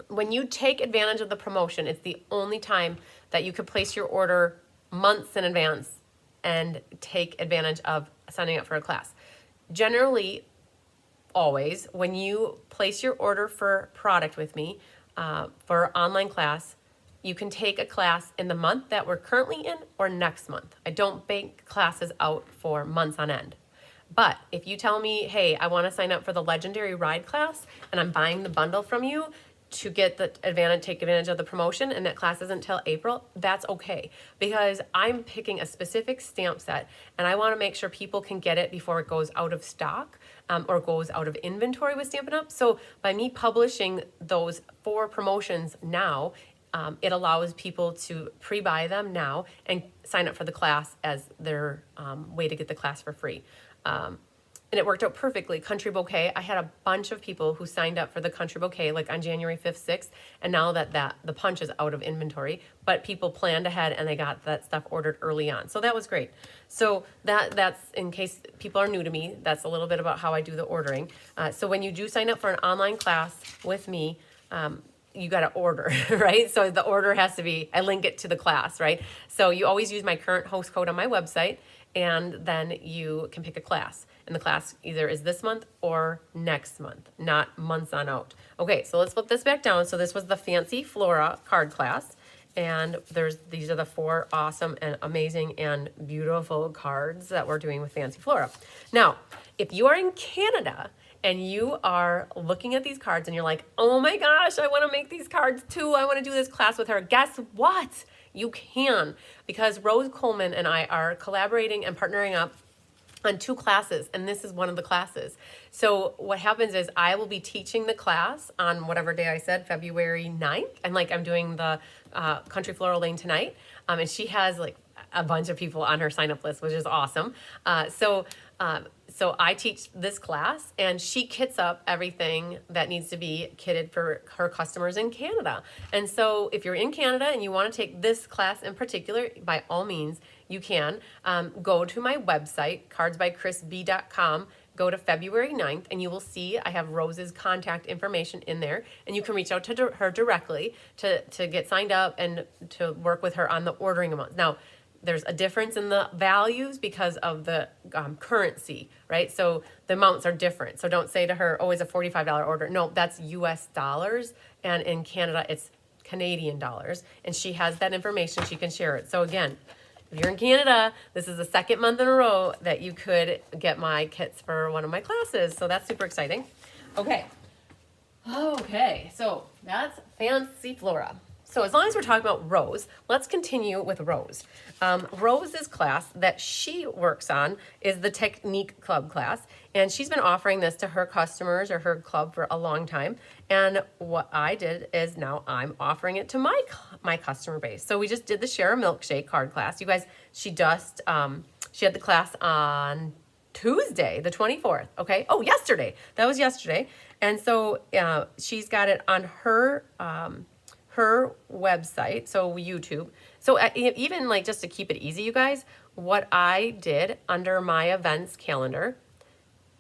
When you take advantage of the promotion, it's the only time that you could place your order months in advance and take advantage of signing up for a class. Generally, always, when you place your order for product with me for online class, you can take a class in the month that we're currently in or next month. I don't bank classes out for months on end. But if you tell me, hey, I want to sign up for the Legendary Ride class and I'm buying the bundle from you to get the take advantage of the promotion, and that class isn't until April, that's okay. Because I'm picking a specific stamp set and I want to make sure people can get it before it goes out of stock or goes out of inventory with Stampin' Up. So by me publishing those 4 promotions now, it allows people to pre-buy them now and sign up for the class as their way to get the class for free. And it worked out perfectly. Country Bouquet, I had a bunch of people who signed up for the Country Bouquet like on January 5th, 6th, and now that the punch is out of inventory, but people planned ahead and they got that stuff ordered early on. So that was great. So that's, in case people are new to me, that's a little bit about how I do the ordering. So when you do sign up for an online class with me, you got to order, right? So the order has to be, I link it to the class, right? So you always use my current host code on my website, and then you can pick a class. And the class either is this month or next month, not months on out. Okay, so let's flip this back down. So this was the Fancy Flora card class. And these are the 4 awesome and amazing and beautiful cards that we're doing with Fancy Flora. Now, if you are in Canada and you are looking at these cards and you're like, oh my gosh, I want to make these cards too. I want to do this class with her. Guess what? You can, because Rose Coleman and I are collaborating and partnering up on 2 classes, and this is one of the classes. So what happens is I will be teaching the class on whatever day I said, February 9th, and like I'm doing the Country Floral Lane tonight, and she has like a bunch of people on her sign-up list, which is awesome. So I teach this class, and she kits up everything that needs to be kitted for her customers in Canada. And so if you're in Canada and you want to take this class in particular, by all means, you can go to my website, cardsbychrisb.com, go to February 9th, and you will see I have Rose's contact information in there, and you can reach out to her directly to get signed up and to work with her on the ordering amounts. Now, there's a difference in the values because of the currency, right? So the amounts are different. So don't say to her, oh, it's a $45 order. No, that's US dollars. And in Canada, it's Canadian dollars. And she has that information. She can share it. So again, if you're in Canada, this is the 2nd month in a row that you could get my kits for one of my classes. So that's super exciting. Okay, so that's Fancy Flora. So as long as we're talking about Rose, let's continue with Rose. Rose's class that she works on is the Technique Club class, and she's been offering this to her customers or her club for a long time. And what I did is now I'm offering it to my customer base. So we just did the Share a Milkshake card class. You guys, she had the class on Tuesday, the 24th. Okay. Oh, yesterday. That was yesterday. And so she's got it on her website, so YouTube. So even like just to keep it easy, you guys, what I did under my events calendar,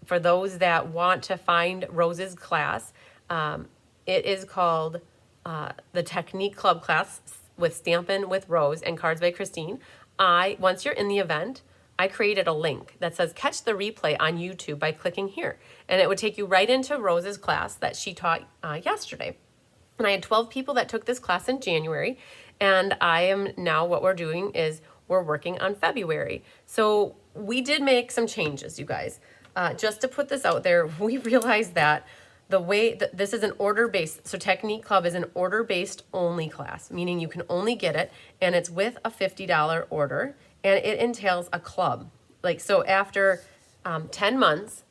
for those that want to find Rose's class, it is called the Technique Club class with Stampin' with Rose and Cards by Christine. Once you're in the event, I created a link that says catch the replay on YouTube by clicking here. And it would take you right into Rose's class that she taught yesterday. And I had 12 people that took this class in January, and what we're doing is we're working on February. So we did make some changes, you guys. Just to put this out there, we realized that the way that this is an order-based, so Technique Club is an order-based only class, meaning you can only get it, and it's with a $50 order, and it entails a club. Like, so after 10 months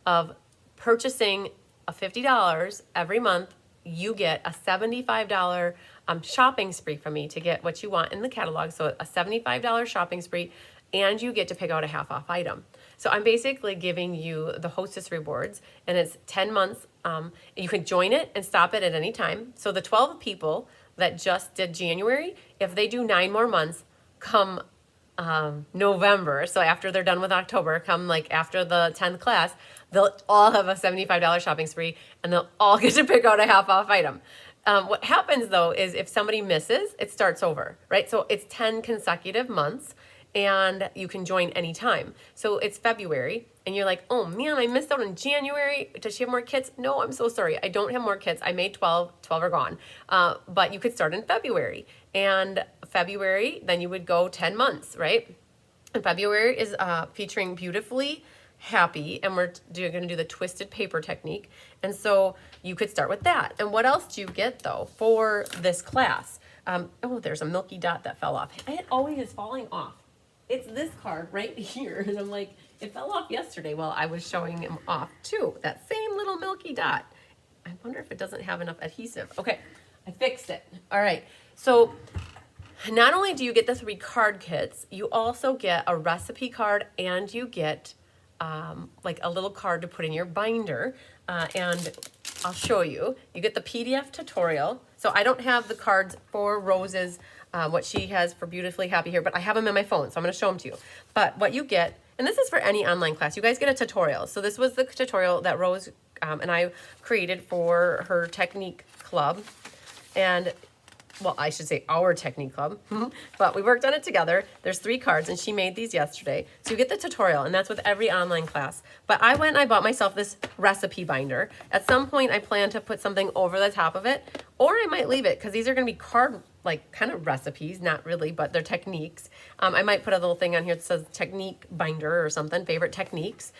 of purchasing a $50 every month, you get a $75 shopping spree from me to get what you want in the catalog. So a $75 shopping spree, and you get to pick out a half off item. So I'm basically giving you the hostess rewards, and it's 10 months. You can join it and stop it at any time. So the 12 people that just did January, if they do 9 more months, come November, so after they're done with October, come like after the 10th class, they'll all have a $75 shopping spree, and they'll all get to pick out a half off item. What happens though is if somebody misses, it starts over, right? So it's 10 consecutive months, and you can join anytime. So it's February, and you're like, oh man, I missed out on January. Does she have more kits? No, I'm so sorry. I don't have more kits. I made 12 are gone. But you could start in February. And February, then you would go 10 months, right? And February is featuring Beautifully Happy, and we're going to do the twisted paper technique. And so you could start with that. And what else do you get though for this class? Oh, there's a milky dot that fell off. It always is falling off. It's this card right here. And I'm like, it fell off yesterday while I was showing him off too. That same little milky dot. I wonder if it doesn't have enough adhesive. Okay, I fixed it. All right, so not only do you get the 3 card kits, you also get a recipe card, and you get like a little card to put in your binder. And I'll show you. You get the PDF tutorial. So I don't have the cards for Rose's, what she has for Beautifully Happy here, but I have them in my phone, so I'm going to show them to you. But what you get, and this is for any online class, you guys get a tutorial. So this was the tutorial that Rose and I created for her Technique Club. And well, I should say our Technique Club, but we worked on it together. There's 3 cards, and she made these yesterday. So you get the tutorial, and that's with every online class. But I went and I bought myself this recipe binder. At some point, I plan to put something over the top of it, or I might leave it, because these are going to be card, like, kind of recipes, not really, but they're techniques. I might put a little thing on here that says technique binder or something, favorite techniques.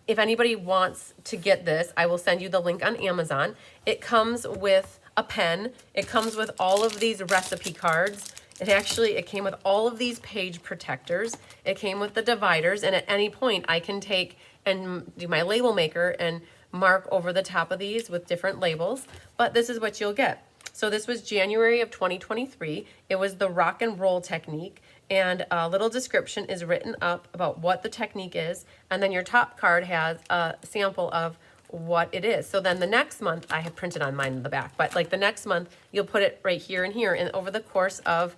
If anybody wants to get this, I will send you the link on Amazon. It comes with a pen. It comes with all of these recipe cards. it came with all of these page protectors. It came with the dividers, and at any point I can take and do my label maker and mark over the top of these with different labels, but this is what you'll get. So this was January of 2023. It was the rock and roll technique, and a little description is written up about what the technique is, and then your top card has a sample of what it is. So then the next month, I have printed on mine in the back, but like the next month, you'll put it right here and here, and over the course of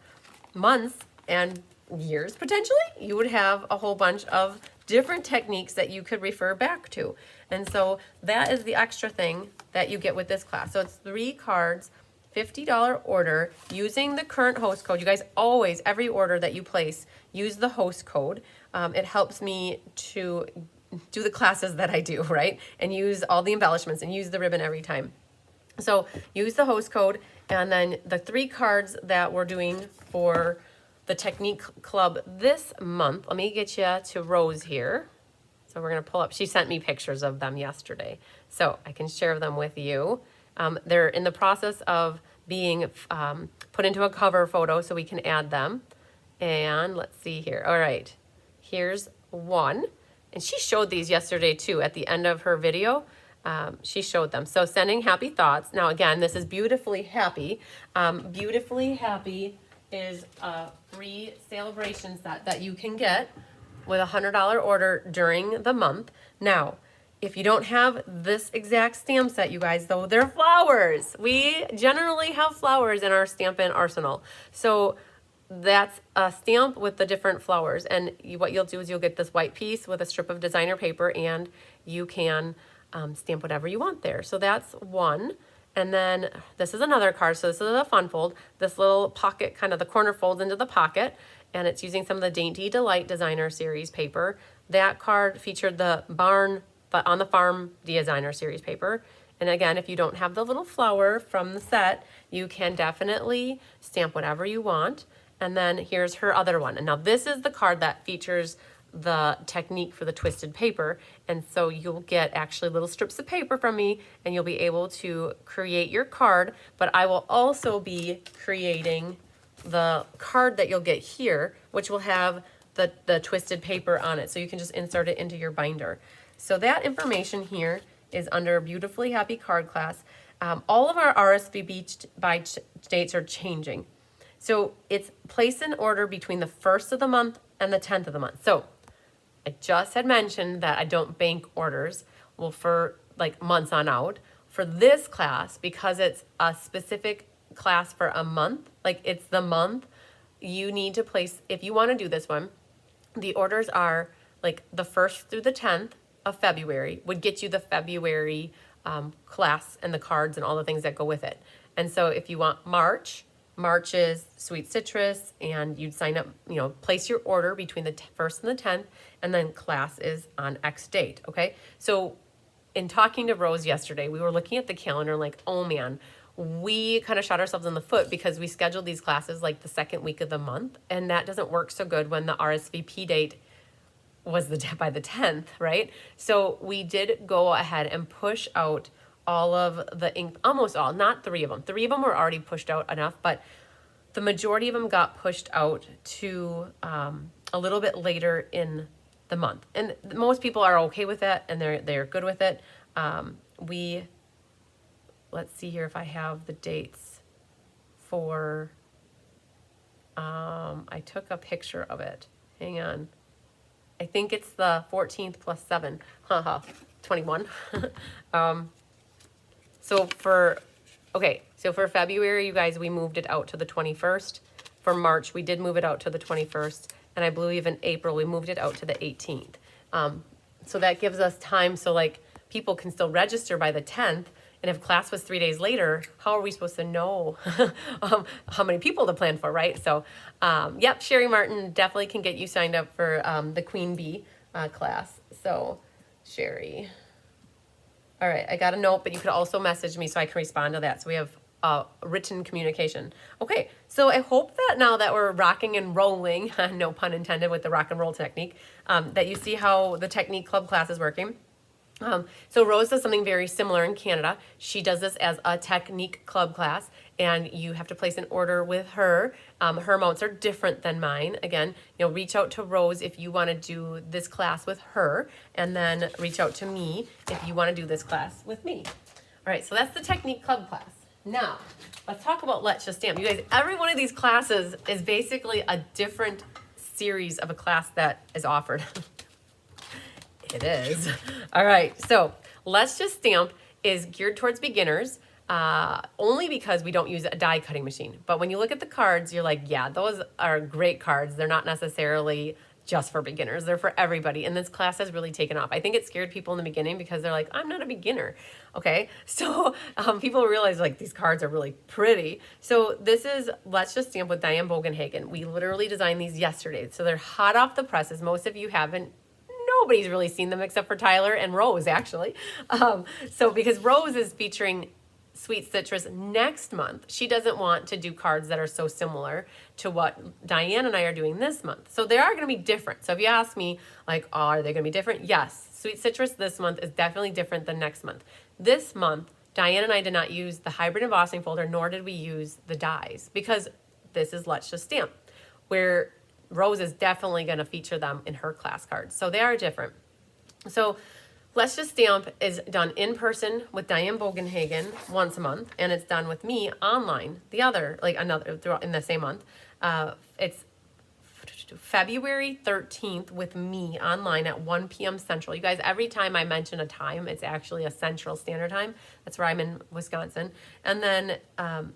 months and years, potentially, you would have a whole bunch of different techniques that you could refer back to. And so that is the extra thing that you get with this class. So it's 3 cards, $50 order, using the current host code. You guys always, every order that you place, use the host code. It helps me to do the classes that I do, right? And use all the embellishments and use the ribbon every time. So use the host code, and then the 3 cards that we're doing for the Technique Club this month. Let me get you to Rose here. So we're gonna pull up, she sent me pictures of them yesterday, so I can share them with you. They're in the process of being put into a cover photo so we can add them. And let's see here. All right, here's one. And she showed these yesterday too at the end of her video. She showed them. So sending happy thoughts. Now again, this is Beautifully Happy. Beautifully Happy is a free sale-a-bration set that you can get with a $100 order during the month. Now, if you don't have this exact stamp set, you guys, though, they're flowers. We generally have flowers in our Stampin' arsenal. So that's a stamp with the different flowers. And what you'll do is you'll get this white piece with a strip of designer paper, and you can stamp whatever you want there. So that's one. And then this is another card. So this is a fun fold. This little pocket, kind of the corner folds into the pocket, and it's using some of the Dainty Delight Designer Series paper. That card featured the Barn but on the Farm Designer Series paper. And again, if you don't have the little flower from the set, you can definitely stamp whatever you want. And then here's her other one. And now this is the card that features the technique for the twisted paper. And so you'll get actually little strips of paper from me, and you'll be able to create your card. But I will also be creating the card that you'll get here, which will have the twisted paper on it. So you can just insert it into your binder. So that information here is under Beautifully Happy Card Class. All of our RSVP by dates are changing. So it's place an order between the 1st of the month and the 10th of the month. So I just had mentioned that I don't bank orders, well, for like months on out. For this class, because it's a specific class for a month, like it's the month, you need to place, if you want to do this one, the orders are like the 1st through the 10th of February would get you the February class and the cards and all the things that go with it. And so if you want March is Sweet Citrus, and you'd sign up, you know, place your order between the 1st and the 10th, and then class is on X date, okay? So in talking to Rose yesterday, we were looking at the calendar like, oh man, we kind of shot ourselves in the foot because we scheduled these classes like the 2nd week of the month, and that doesn't work so good when the RSVP date was by the 10th, right? So we did go ahead and push out all of the ink, almost all, not 3 of them. 3 of them were already pushed out enough, but the majority of them got pushed out to a little bit later in the month. And most people are okay with that, and they're good with it. Let's see here if I have the dates for, I took a picture of it. Hang on. I think it's the 14th plus 7, 21. So for February, you guys, we moved it out to the 21st. For March, we did move it out to the 21st. And I believe in April, we moved it out to the 18th. So that gives us time so like people can still register by the 10th. And if class was 3 days later, how are we supposed to know how many people to plan for, right? So, yep, Sherry Martin definitely can get you signed up for the Queen Bee class. So, Sherry. All right, I got a note, but you could also message me so I can respond to that. So we have written communication. Okay, so I hope that now that we're rocking and rolling, no pun intended with the rock and roll technique, that you see how the Technique Club class is working. So Rose does something very similar in Canada. She does this as a Technique Club class, and you have to place an order with her. Her amounts are different than mine. Again, reach out to Rose if you want to do this class with her, and then reach out to me if you want to do this class with me. All right, so that's the Technique Club class. Now, let's talk about Let's Just Stamp. You guys, every one of these classes is basically a different series of a class that is offered. It is. All right, so Let's Just Stamp is geared towards beginners, only because we don't use a die cutting machine. But when you look at the cards, you're like, yeah, those are great cards. They're not necessarily just for beginners. They're for everybody. And this class has really taken off. I think it scared people in the beginning because they're like, I'm not a beginner. Okay, so people realize like these cards are really pretty. So this is Let's Just Stamp with Diane Bogenhagen. We literally designed these yesterday. So they're hot off the presses. Most of you haven't. Nobody's really seen them except for Tyler and Rose, actually. So because Rose is featuring Sweet Citrus next month, she doesn't want to do cards that are so similar to what Diane and I are doing this month. So they are going to be different. So if you ask me, like, oh, are they going to be different? Yes. Sweet Citrus this month is definitely different than next month. This month, Diane and I did not use the hybrid embossing folder, nor did we use the dies, because this is Let's Just Stamp, where Rose is definitely going to feature them in her class cards. So they are different. So Let's Just Stamp is done in person with Diane Bogenhagen once a month, and it's done with me online in the same month. It's February 13th with me online at 1 p.m. Central. You guys, every time I mention a time, it's actually a Central Standard Time. That's where I'm in Wisconsin. And then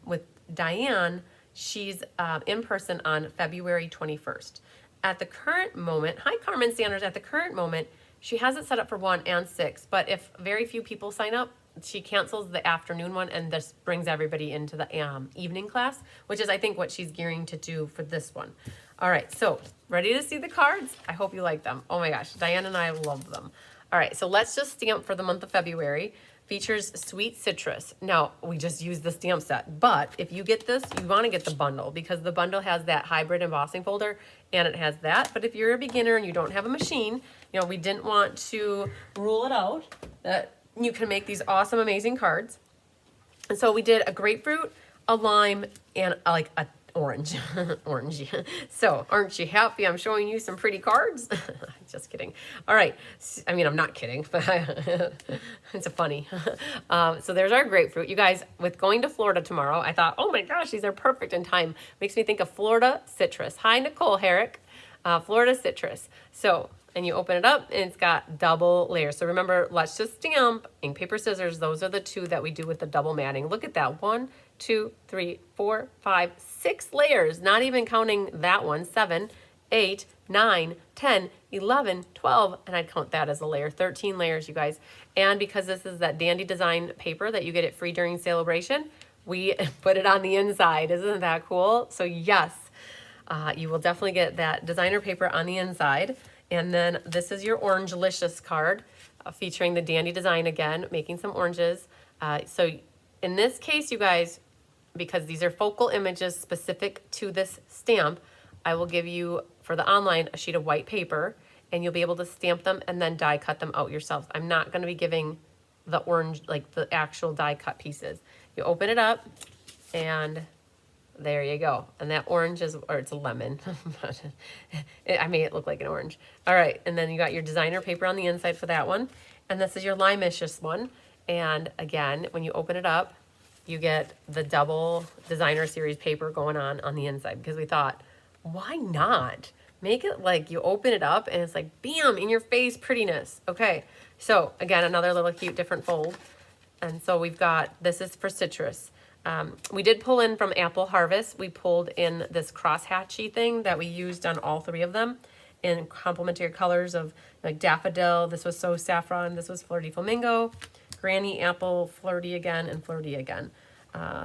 with Diane, she's in person on February 21st. At the current moment, hi Carmen Sanders, at the current moment, she has it set up for 1 and 6, but if very few people sign up, she cancels the afternoon one and this brings everybody into the evening class, which is I think what she's gearing to do for this one. All right, so ready to see the cards? I hope you like them. Oh my gosh, Diane and I love them. All right, so Let's Just Stamp for the month of February features Sweet Citrus. Now, we just used the stamp set, but if you get this, you want to get the bundle because the bundle has that hybrid embossing folder and it has that. But if you're a beginner and you don't have a machine, we didn't want to rule it out that you can make these awesome, amazing cards. And so we did a grapefruit, a lime, and like a orange. Orange. So aren't you happy I'm showing you some pretty cards? Just kidding. All right. I mean, I'm not kidding, but it's a funny. So there's our grapefruit. You guys, with going to Florida tomorrow, I thought, oh my gosh, these are perfect in time. Makes me think of Florida citrus. Hi, Nicole Herrick. Florida citrus. So, and you open it up and it's got double layers. So remember, Let's Just Stamp, ink, paper, scissors. Those are the two that we do with the double matting. Look at that. 1, 2, 3, 4, 5, 6 layers. Not even counting that one. 7, 8, 9, 10, 11, 12. And I'd count that as a layer. 13 layers, you guys. And because this is that dandy design paper that you get it free during sale-a-bration, we put it on the inside. Isn't that cool? So yes, you will definitely get that designer paper on the inside. And then this is your Orangelicious card featuring the dandy design again, making some oranges. So in this case, you guys, because these are focal images specific to this stamp, I will give you, for the online, a sheet of white paper, and you'll be able to stamp them and then die cut them out yourselves. I'm not going to be giving the orange, like the actual die cut pieces. You open it up, and there you go. And that orange is, or it's a lemon. I made it look like an orange. All right, and then you got your designer paper on the inside for that one. And this is your Limicious one. And again, when you open it up, you get the double designer series paper going on the inside, because we thought, why not? Make it like you open it up and it's like, bam, in your face prettiness. Okay, so again, another little cute different fold. And so we've got, this is for citrus. We did pull in from Apple Harvest. We pulled in this crosshatchy thing that we used on all 3 of them in complementary colors of like daffodil. This was So Saffron. This was Flirty Flamingo, Granny Apple, Flirty again, and Flirty again.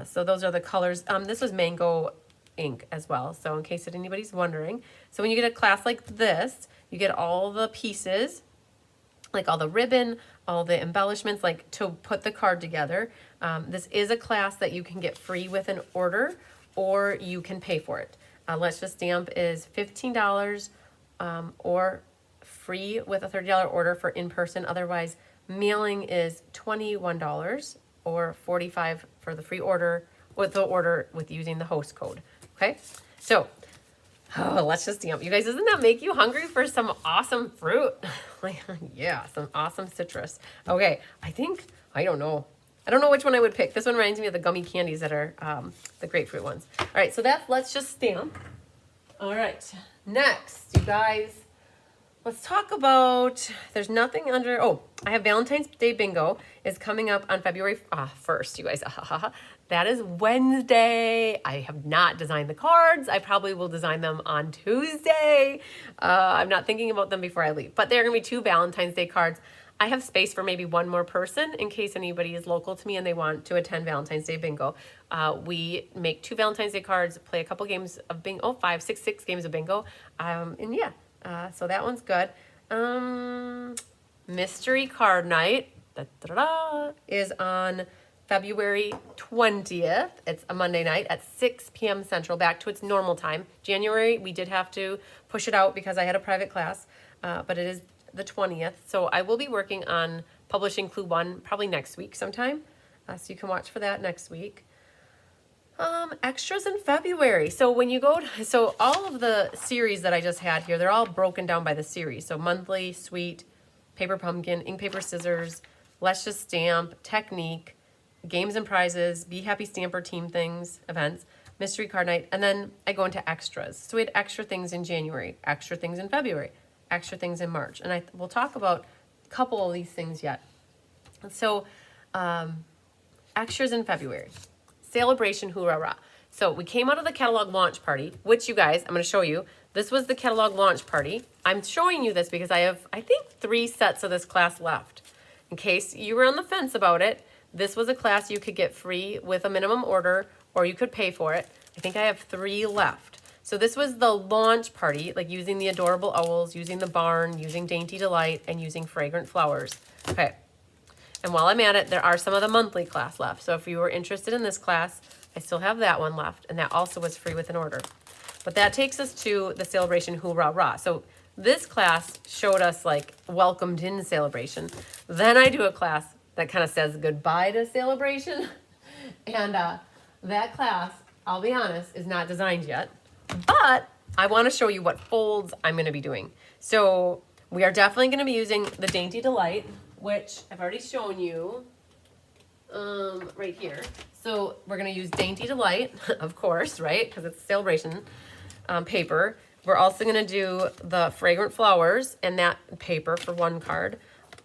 So those are the colors. This was Mango ink as well. So in case that anybody's wondering. So when you get a class like this, you get all the pieces, like all the ribbon, all the embellishments, like to put the card together. This is a class that you can get free with an order, or you can pay for it. Let's Just Stamp is $15 or free with a $30 order for in-person. Otherwise, mailing is $21 or $45 for the free order, with the order with using the host code. Okay, so let's just stamp. You guys, doesn't that make you hungry for some awesome fruit? Like, yeah, some awesome citrus. Okay, I don't know. I don't know which one I would pick. This one reminds me of the gummy candies that are the grapefruit ones. All right, so let's just stamp. All right, next, you guys, let's talk about, there's nothing under, I have Valentine's Day Bingo is coming up on February 1st, you guys. That is Wednesday. I have not designed the cards. I probably will design them on Tuesday. I'm not thinking about them before I leave, but they're gonna be 2 Valentine's Day cards. I have space for maybe one more person in case anybody is local to me and they want to attend Valentine's Day Bingo. We make 2 Valentine's Day cards, play a couple games of bingo, 5, 6 games of bingo. And yeah, so that one's good. Mystery card night is on February 20th. It's a Monday night at 6 p.m. Central, back to its normal time. January, we did have to push it out because I had a private class, but it is the 20th. So I will be working on publishing Clue 1 probably next week sometime. So you can watch for that next week. Extras in February. So when you go to, so all of the series that I just had here, they're all broken down by the series. So monthly, sweet, paper pumpkin, ink, paper, scissors, let's just stamp, technique, games and prizes, be happy stamper, team things, events, mystery card night, and then I go into extras. So we had extra things in January, extra things in February, extra things in March. And we'll talk about a couple of these things yet. So extras in February. Sale-a-bration, hoorah. So we came out of the catalog launch party, which you guys, I'm going to show you. This was the catalog launch party. I'm showing you this because I have, I think, 3 sets of this class left. In case you were on the fence about it, this was a class you could get free with a minimum order, or you could pay for it. I think I have 3 left. So this was the launch party, like using the adorable owls, using the barn, using Dainty Delight, and using fragrant flowers. Okay. And while I'm at it, there are some of the monthly class left. So if you were interested in this class, I still have that one left, and that also was free with an order. But that takes us to the Sale-a-bration hoorah. So this class showed us like welcomed in Sale-a-bration. Then I do a class that kind of says goodbye to Sale-a-bration. And that class, I'll be honest, is not designed yet. But I want to show you what folds I'm going to be doing. So we are definitely going to be using the Dainty Delight, which I've already shown you right here. So we're going to use Dainty Delight, of course, right? Because it's Sale-a-bration paper. We're also going to do the fragrant flowers and that paper for 1 card.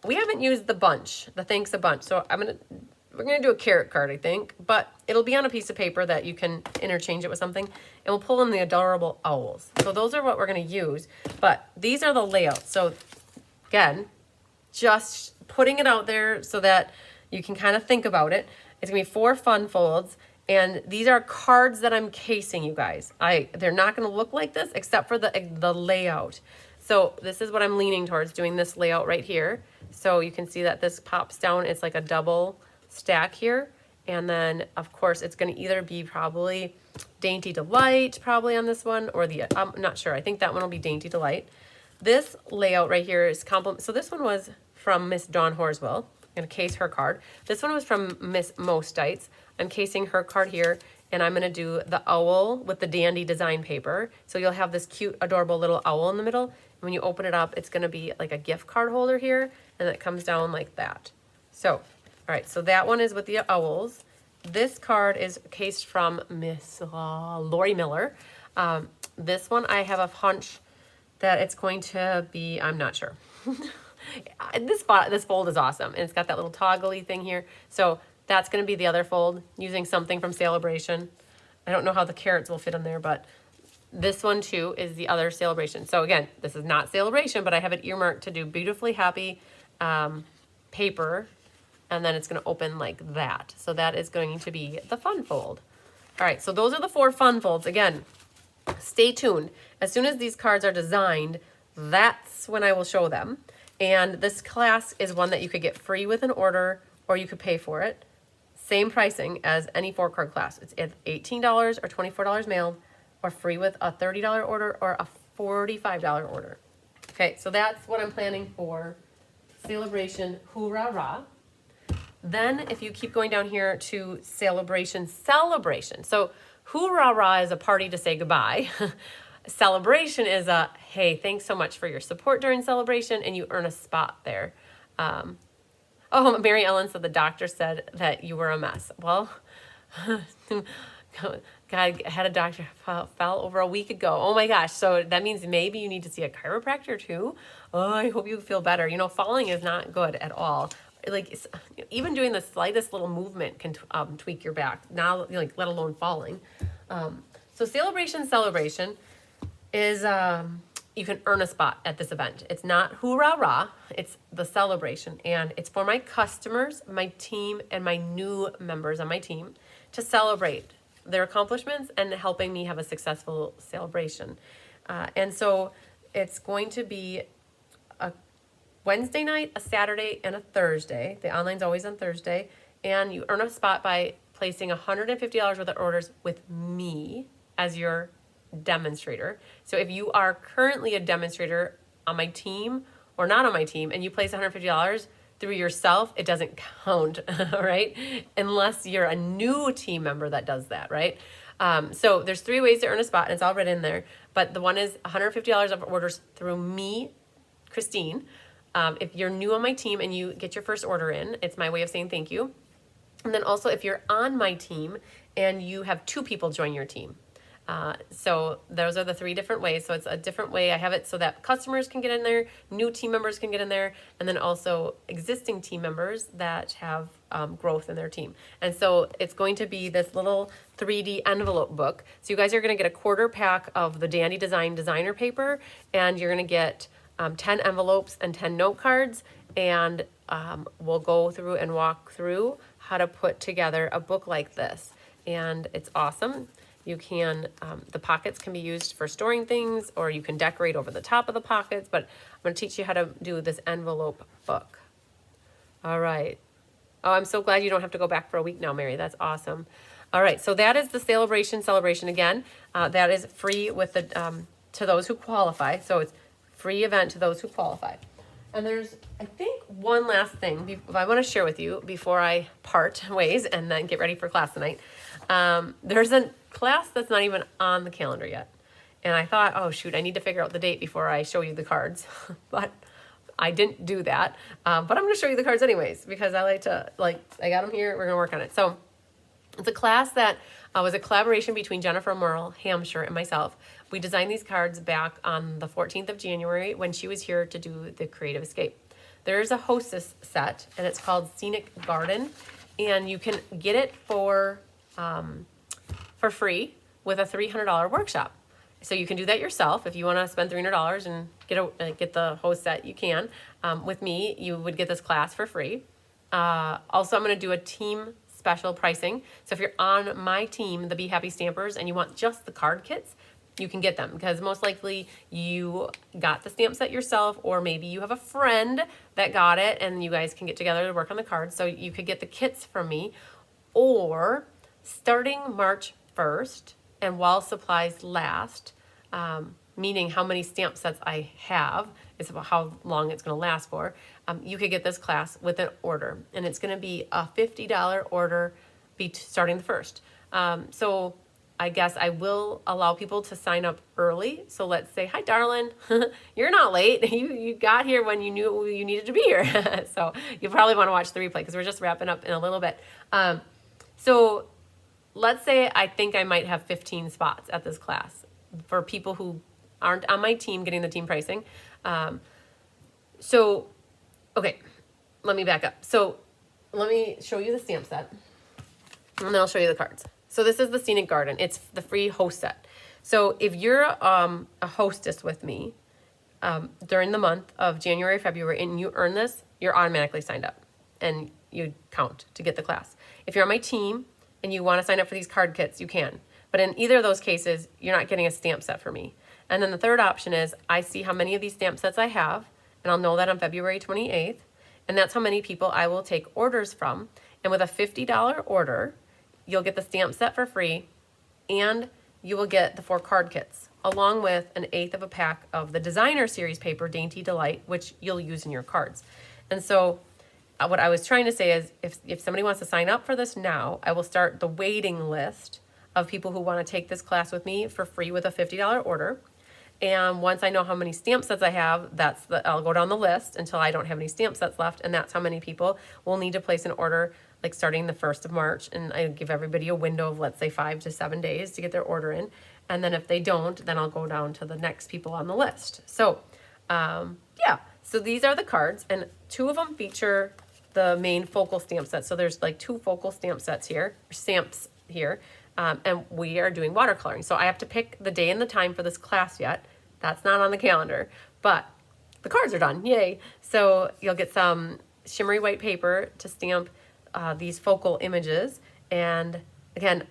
We haven't used the bunch, the thanks a bunch. So we're going to do a carrot card, I think, but it'll be on a piece of paper that you can interchange it with something, and we'll pull in the adorable owls. So those are what we're going to use, but these are the layouts. So again, just putting it out there so that you can kind of think about it. It's going to be 4 fun folds, and these are cards that I'm casing, you guys. They're not going to look like this except for the layout. So this is what I'm leaning towards, doing this layout right here. So you can see that this pops down. It's like a double stack here. And then, of course, it's going to either be probably Dainty Delight probably on this one, or I'm not sure. I think that one will be Dainty Delight. This layout right here is complement. So this one was from Miss Dawn Horswell. I'm going to case her card. This one was from Miss Mo Stites. I'm casing her card here, and I'm going to do the owl with the dandy design paper. So you'll have this cute, adorable little owl in the middle. And when you open it up, it's going to be like a gift card holder here, and it comes down like that. So, all right, so that one is with the owls. This card is cased from Miss Lori Miller. This one, I have a hunch that it's going to be, I'm not sure. This fold is awesome, and it's got that little toggly thing here. So that's going to be the other fold, using something from Sale-a-bration. I don't know how the carrots will fit in there, but this one too is the other Sale-a-bration. So again, this is not Sale-a-bration, but I have it earmarked to do Beautifully Happy paper, and then it's going to open like that. So that is going to be the fun fold. All right, so those are the 4 fun folds. Again, stay tuned. As soon as these cards are designed, that's when I will show them. And this class is one that you could get free with an order, or you could pay for it. Same pricing as any 4-card class. It's $18 or $24 mailed, or free with a $30 order or a $45 order. Okay, so that's what I'm planning for Sale-a-bration hoorah. Then if you keep going down here to sale-a-bration, celebration. So hoorah is a party to say goodbye. Celebration is a, hey, thanks so much for your support during celebration, and you earn a spot there. Oh, Mary Ellen said the doctor said that you were a mess. Well, God, I had a doctor fell over a week ago. Oh my gosh. So that means maybe you need to see a chiropractor too. Oh, I hope you feel better. You know, falling is not good at all. Like even doing the slightest little movement can tweak your back. Now, like let alone falling. So celebration is you can earn a spot at this event. It's not hoorah, it's the celebration, and it's for my customers, my team, and my new members on my team to celebrate their accomplishments and helping me have a successful celebration. And so it's going to be a Wednesday night, a Saturday, and a Thursday. The online's always on Thursday, and you earn a spot by placing $150 worth of orders with me as your demonstrator. So if you are currently a demonstrator on my team or not on my team and you place $150 through yourself, it doesn't count, right? Unless you're a new team member that does that, right? So there's 3 ways to earn a spot, and it's all written in there. But the one is $150 of orders through me, Christine. If you're new on my team and you get your first order in, it's my way of saying thank you. And then also if you're on my team and you have 2 people join your team. So those are the 3 different ways. So it's a different way. I have it so that customers can get in there, new team members can get in there, and then also existing team members that have growth in their team. And so it's going to be this little 3D envelope book. So you guys are going to get a quarter pack of the Dandy Design designer paper, and you're going to get 10 envelopes and 10 note cards, and we'll go through and walk through how to put together a book like this. And it's awesome. You can, the pockets can be used for storing things, or you can decorate over the top of the pockets, but I'm going to teach you how to do this envelope book. All right. Oh, I'm so glad you don't have to go back for a week now, Mary. That's awesome. All right. So that is the celebration again. That is free with the, to those who qualify. So it's free event to those who qualify. And there's, I think, one last thing I want to share with you before I part ways and then get ready for class tonight. There's a class that's not even on the calendar yet. And I thought, oh shoot, I need to figure out the date before I show you the cards. But I didn't do that. But I'm going to show you the cards anyways, because I like to, I got them here. We're going to work on it. So it's a class that was a collaboration between Jennifer Merle, Hampshire, and myself. We designed these cards back on the 14th of January when she was here to do the Creative Escape. There's a hostess set, and it's called Scenic Garden, and you can get it for free with a $300 workshop. So you can do that yourself. If you want to spend $300 and get the host set, you can. With me, you would get this class for free. Also, I'm going to do a team special pricing. So if you're on my team, the Be Happy Stampers, and you want just the card kits, you can get them, because most likely you got the stamp set yourself, or maybe you have a friend that got it and you guys can get together to work on the cards. So you could get the kits from me, or starting March 1st and while supplies last, meaning how many stamp sets I have is about how long it's going to last for, you could get this class with an order, and it's going to be a $50 order starting the 1st. So I guess I will allow people to sign up early. So let's say, hi, darling, you're not late. You got here when you knew you needed to be here. So you probably want to watch the replay, because we're just wrapping up in a little bit. So let's say I think I might have 15 spots at this class for people who aren't on my team getting the team pricing. Okay, let me back up. So let me show you the stamp set, and then I'll show you the cards. So this is the Scenic Garden. It's the free host set. So if you're a hostess with me during the month of January, February, and you earn this, you're automatically signed up, and you count to get the class. If you're on my team and you want to sign up for these card kits, you can. But in either of those cases, you're not getting a stamp set for me. And then the third option is I see how many of these stamp sets I have, and I'll know that on February 28th, and that's how many people I will take orders from. And with a $50 order, you'll get the stamp set for free, and you will get the 4 card kits, along with an 1/8 of a pack of the designer series paper, Dainty Delight, which you'll use in your cards. And so what I was trying to say is if somebody wants to sign up for this now, I will start the waiting list of people who want to take this class with me for free with a $50 order. And once I know how many stamp sets I have, I'll go down the list until I don't have any stamp sets left, and that's how many people will need to place an order, like starting the 1st of March. And I give everybody a window of, let's say, 5 to 7 days to get their order in. And then if they don't, then I'll go down to the next people on the list. So, yeah, so these are the cards, and 2 of them feature the main focal stamp set. So there's like 2 focal stamps here, and we are doing watercoloring. So I have to pick the day and the time for this class yet. That's not on the calendar, but the cards are done, yay. So you'll get some shimmery white paper to stamp these focal images. And again,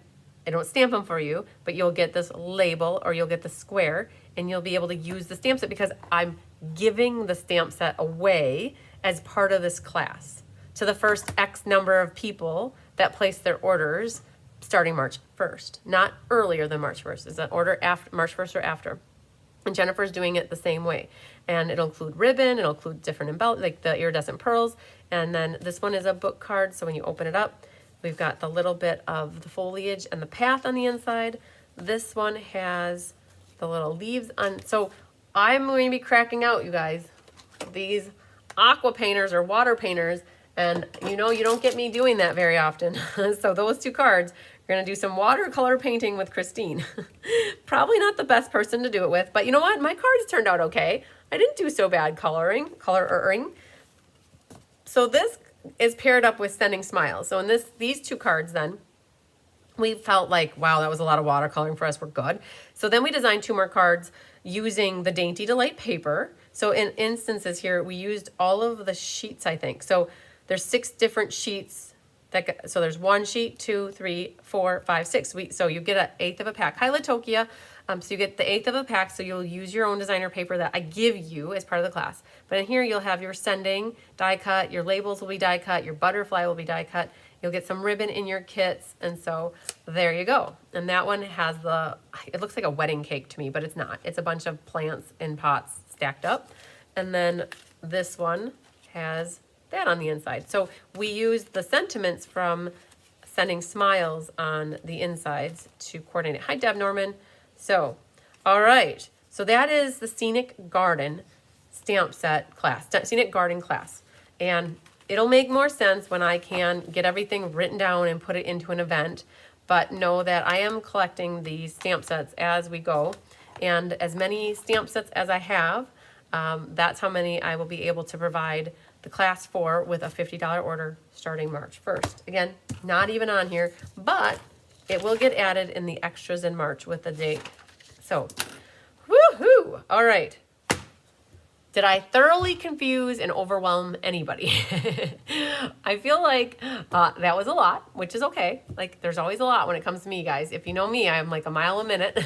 I don't stamp them for you, but you'll get this label or you'll get the square, and you'll be able to use the stamp set because I'm giving the stamp set away as part of this class to the first X number of people that place their orders starting March 1st, not earlier than March 1st. Is that order after March 1st or after? And Jennifer's doing it the same way. And it'll include ribbon, it'll include different embellishments, like the iridescent pearls. And then this one is a book card, so when you open it up, we've got the little bit of the foliage and the path on the inside. This one has the little leaves on. So I'm going to be cracking out, you guys. These aqua painters or water painters, and you know you don't get me doing that very often. So those 2 cards, we're going to do some watercolor painting with Christine. Probably not the best person to do it with, but you know what? My cards turned out okay. I didn't do so bad coloring. So this is paired up with Sending Smiles. So in these 2 cards then, we felt like, wow, that was a lot of watercoloring for us. We're good. So then we designed 2 more cards using the Dainty Delight paper. So in instances here, we used all of the sheets, I think. So there's 6 different sheets. So there's 1 sheet, 2, 3, 4, 5, 6. So you get an 1/8 of a pack. Hi, Latokia. So you get the 1/8 of a pack, so you'll use your own designer paper that I give you as part of the class. But in here, you'll have your sending die cut, your labels will be die cut, your butterfly will be die cut. You'll get some ribbon in your kits, and so there you go. And that one has it looks like a wedding cake to me, but it's not. It's a bunch of plants in pots stacked up. And then this one has that on the inside. So we used the sentiments from Sending Smiles on the insides to coordinate. Hi, Deb Norman. So, all right. So that is the Scenic Garden stamp set class, Scenic Garden class. And it'll make more sense when I can get everything written down and put it into an event. But know that I am collecting these stamp sets as we go. And as many stamp sets as I have, that's how many I will be able to provide the class for with a $50 order starting March 1st. Again, not even on here, but it will get added in the extras in March with the date. So, woohoo! All right. Did I thoroughly confuse and overwhelm anybody? I feel like that was a lot, which is okay. Like, there's always a lot when it comes to me, guys. If you know me, I'm like a mile a minute.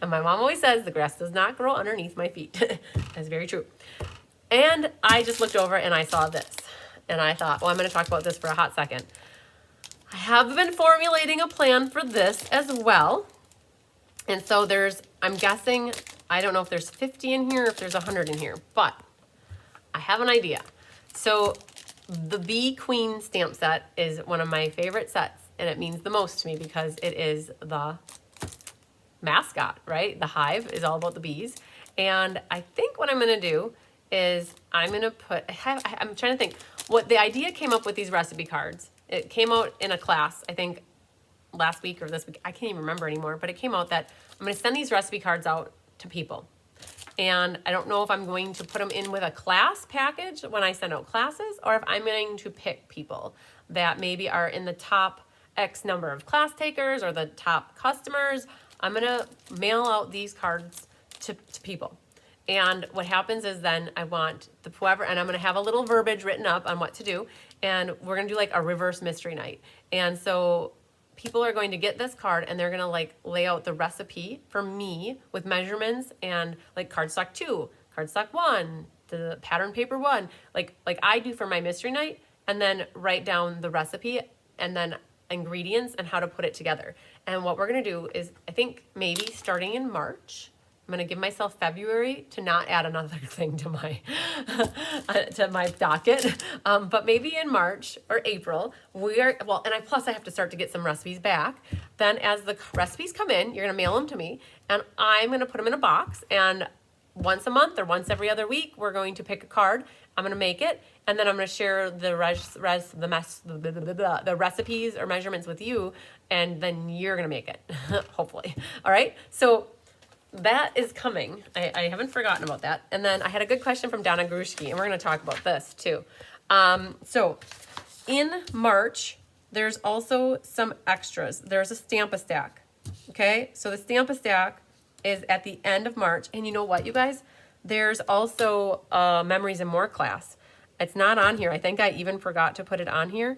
And my mom always says the grass does not grow underneath my feet. That's very true. And I just looked over and I saw this. And I thought, well, I'm going to talk about this for a hot second. I have been formulating a plan for this as well. And so I'm guessing, I don't know if there's 50 in here, if there's 100 in here, but I have an idea. So the Bee Queen stamp set is one of my favorite sets, and it means the most to me because it is the mascot, right? The hive is all about the bees. And I think what I'm going to do is I'm going to I'm trying to think what the idea came up with these recipe cards. It came out in a class, I think last week or this week. I can't even remember anymore, but it came out that I'm going to send these recipe cards out to people. And I don't know if I'm going to put them in with a class package when I send out classes, or if I'm going to pick people that maybe are in the top X number of class takers or the top customers. I'm going to mail out these cards to people. And what happens is then I want whoever, and I'm going to have a little verbiage written up on what to do. And we're going to do like a reverse mystery night. And so people are going to get this card and they're going to like lay out the recipe for me with measurements and like cardstock 2, cardstock 1, the pattern paper 1, like I do for my mystery night, and then write down the recipe and then ingredients and how to put it together. And what we're going to do is, I think maybe starting in March, I'm going to give myself February to not add another thing to my to my docket. But maybe in March or April, plus I have to start to get some recipes back. Then as the recipes come in, you're going to mail them to me, and I'm going to put them in a box, and once a month or once every other week, we're going to pick a card. I'm going to make it, and then I'm going to share the recipes or measurements with you, and then you're going to make it, hopefully. All right, so that is coming. I haven't forgotten about that. And then I had a good question from Donna Grushki, and we're going to talk about this too. So in March, there's also some extras. There's a Stamp-a-Stack, okay? So the Stamp-a-Stack is at the end of March. And you know what, you guys? There's also a Memories and More class. It's not on here. I think I even forgot to put it on here.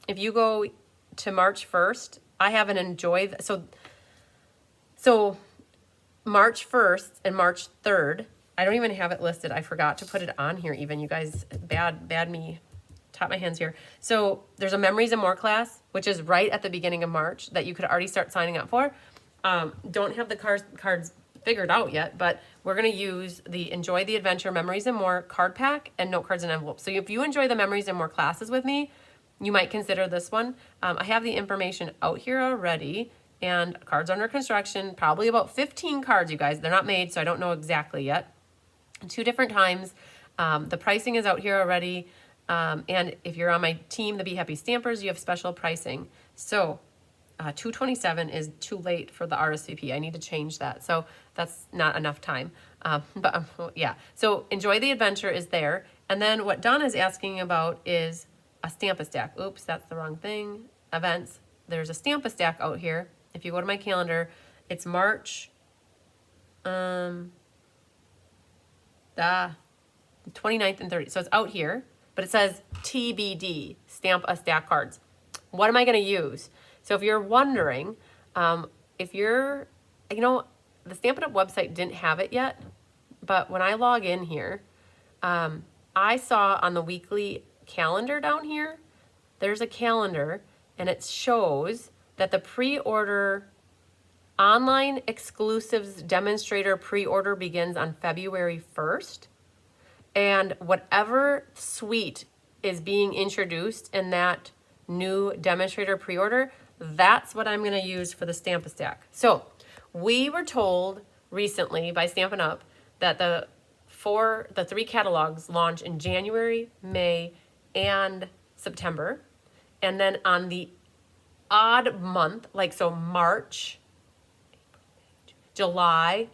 If you go to March 1st, I have an enjoy. So March 1st and March 3rd, I don't even have it listed. I forgot to put it on here even. You guys, bad me, tap my hands here. So there's a Memories and More class, which is right at the beginning of March that you could already start signing up for. Don't have the cards figured out yet, but we're going to use the Enjoy the Adventure Memories and More card pack and note cards and envelopes. So if you enjoy the Memories and More classes with me, you might consider this one. I have the information out here already, and cards under construction, probably about 15 cards, you guys. They're not made, so I don't know exactly yet. 2 different times. The pricing is out here already. And if you're on my team, the Be Happy Stampers, you have special pricing. So $227 is too late for the RSVP. I need to change that. So that's not enough time. Yeah. So Enjoy the Adventure is there. And then what Donna's asking about is a Stamp-a-Stack. Oops, that's the wrong thing. Events. There's a Stamp-a-Stack out here. If you go to my calendar, it's March 29th and 30th. So it's out here, but it says TBD, Stamp-a-Stack cards. What am I going to use? So if you're wondering, the Stampin' Up! Website didn't have it yet, but when I log in here, I saw on the weekly calendar down here, there's a calendar, and it shows that the pre-order online exclusives demonstrator pre-order begins on February 1st. And whatever suite is being introduced in that new demonstrator pre-order, that's what I'm going to use for the Stamp-a-Stack. So we were told recently by Stampin' Up! That the 3 catalogs launch in January, May, and September. And then on the odd month, March, July,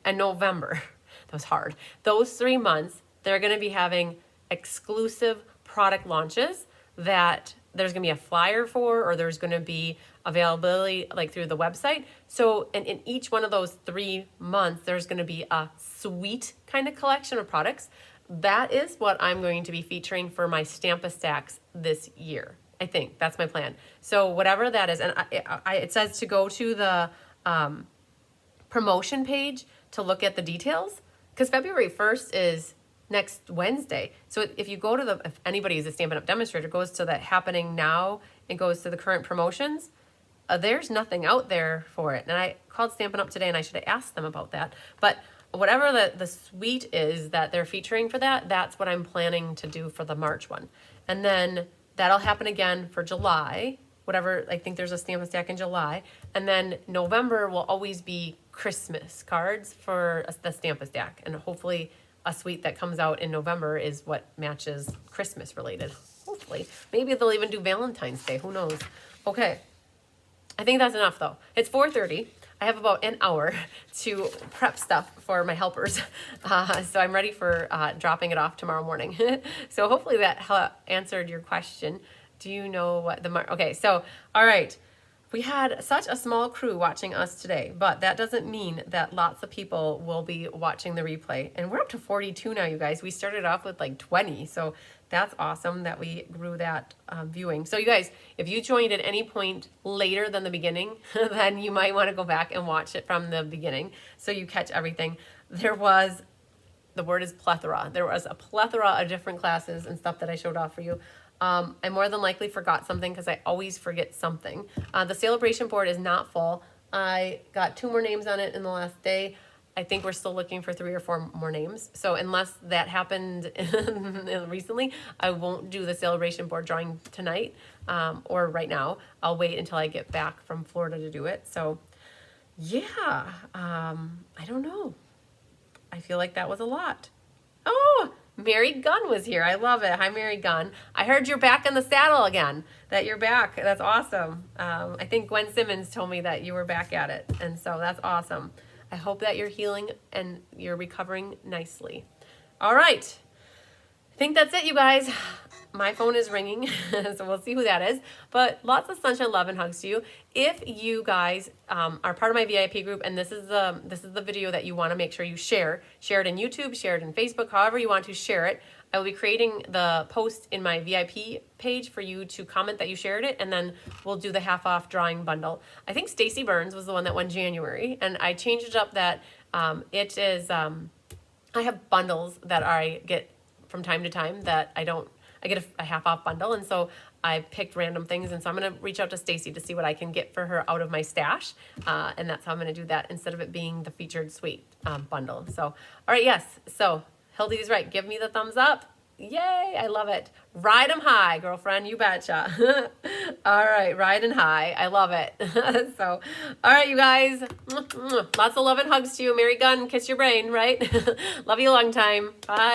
and November, that was hard. Those 3 months, they're going to be having exclusive product launches that there's going to be a flyer for, or there's going to be availability through the website. So, and in each one of those 3 months, there's going to be a suite kind of collection of products. That is what I'm going to be featuring for my Stamp-a-Stacks this year. I think that's my plan. So whatever that is, and it says to go to the promotion page to look at the details, because February 1st is next Wednesday. So if you go to if anybody is a Stampin' Up! Demonstrator, goes to the happening now and goes to the current promotions, there's nothing out there for it. And I called Stampin' Up! Today, and I should have asked them about that. But whatever the suite is that they're featuring for that, that's what I'm planning to do for the March one. And then that'll happen again for July, whatever. I think there's a Stamp-a-Stack in July. And then November will always be Christmas cards for the Stamp-a-Stack. And hopefully a suite that comes out in November is what matches Christmas related. Hopefully. Maybe they'll even do Valentine's Day. Who knows? Okay. I think that's enough though. It's 4:30. I have about an hour to prep stuff for my helpers. So I'm ready for dropping it off tomorrow morning. So hopefully that answered your question. Do you know what okay, so, all right. We had such a small crew watching us today, but that doesn't mean that lots of people will be watching the replay. And we're up to 42 now, you guys. We started off with 20, so that's awesome that we grew that viewing. So you guys, if you joined at any point later than the beginning, then you might want to go back and watch it from the beginning so you catch everything. The word is plethora. There was a plethora of different classes and stuff that I showed off for you. I more than likely forgot something because I always forget something. The sale-a-bration board is not full. I got 2 more names on it in the last day. I think we're still looking for 3 or 4 more names. So unless that happened recently, I won't do the sale-a-bration board drawing tonight or right now. I'll wait until I get back from Florida to do it. So yeah, I don't know. I feel like that was a lot. Oh, Mary Gunn was here. I love it. Hi, Mary Gunn. I heard you're back in the saddle again, that you're back. That's awesome. I think Gwen Simmons told me that you were back at it, and so that's awesome. I hope that you're healing and you're recovering nicely. All right. I think that's it, you guys. My phone is ringing, so we'll see who that is. But lots of sunshine, love, and hugs to you. If you guys are part of my VIP group, and this is the video that you want to make sure you share it in YouTube, share it in Facebook, however you want to share it. I will be creating the post in my VIP page for you to comment that you shared it, and then we'll do the half-off drawing bundle. I think Stacy Burns was the one that won January, and I changed it up that it is, I have bundles that I get from time to time that I get a half-off bundle, and so I picked random things, and so I'm going to reach out to Stacy to see what I can get for her out of my stash, and that's how I'm going to do that instead of it being the featured suite bundle. So, all right, yes, so Hildy's right. Give me the thumbs up. Yay, I love it. Ride 'em high, girlfriend, you betcha. All right, ride and high. I love it. So, all right, you guys. Lots of love and hugs to you. Mary Gunn, kiss your brain, right? Love you a long time. Bye.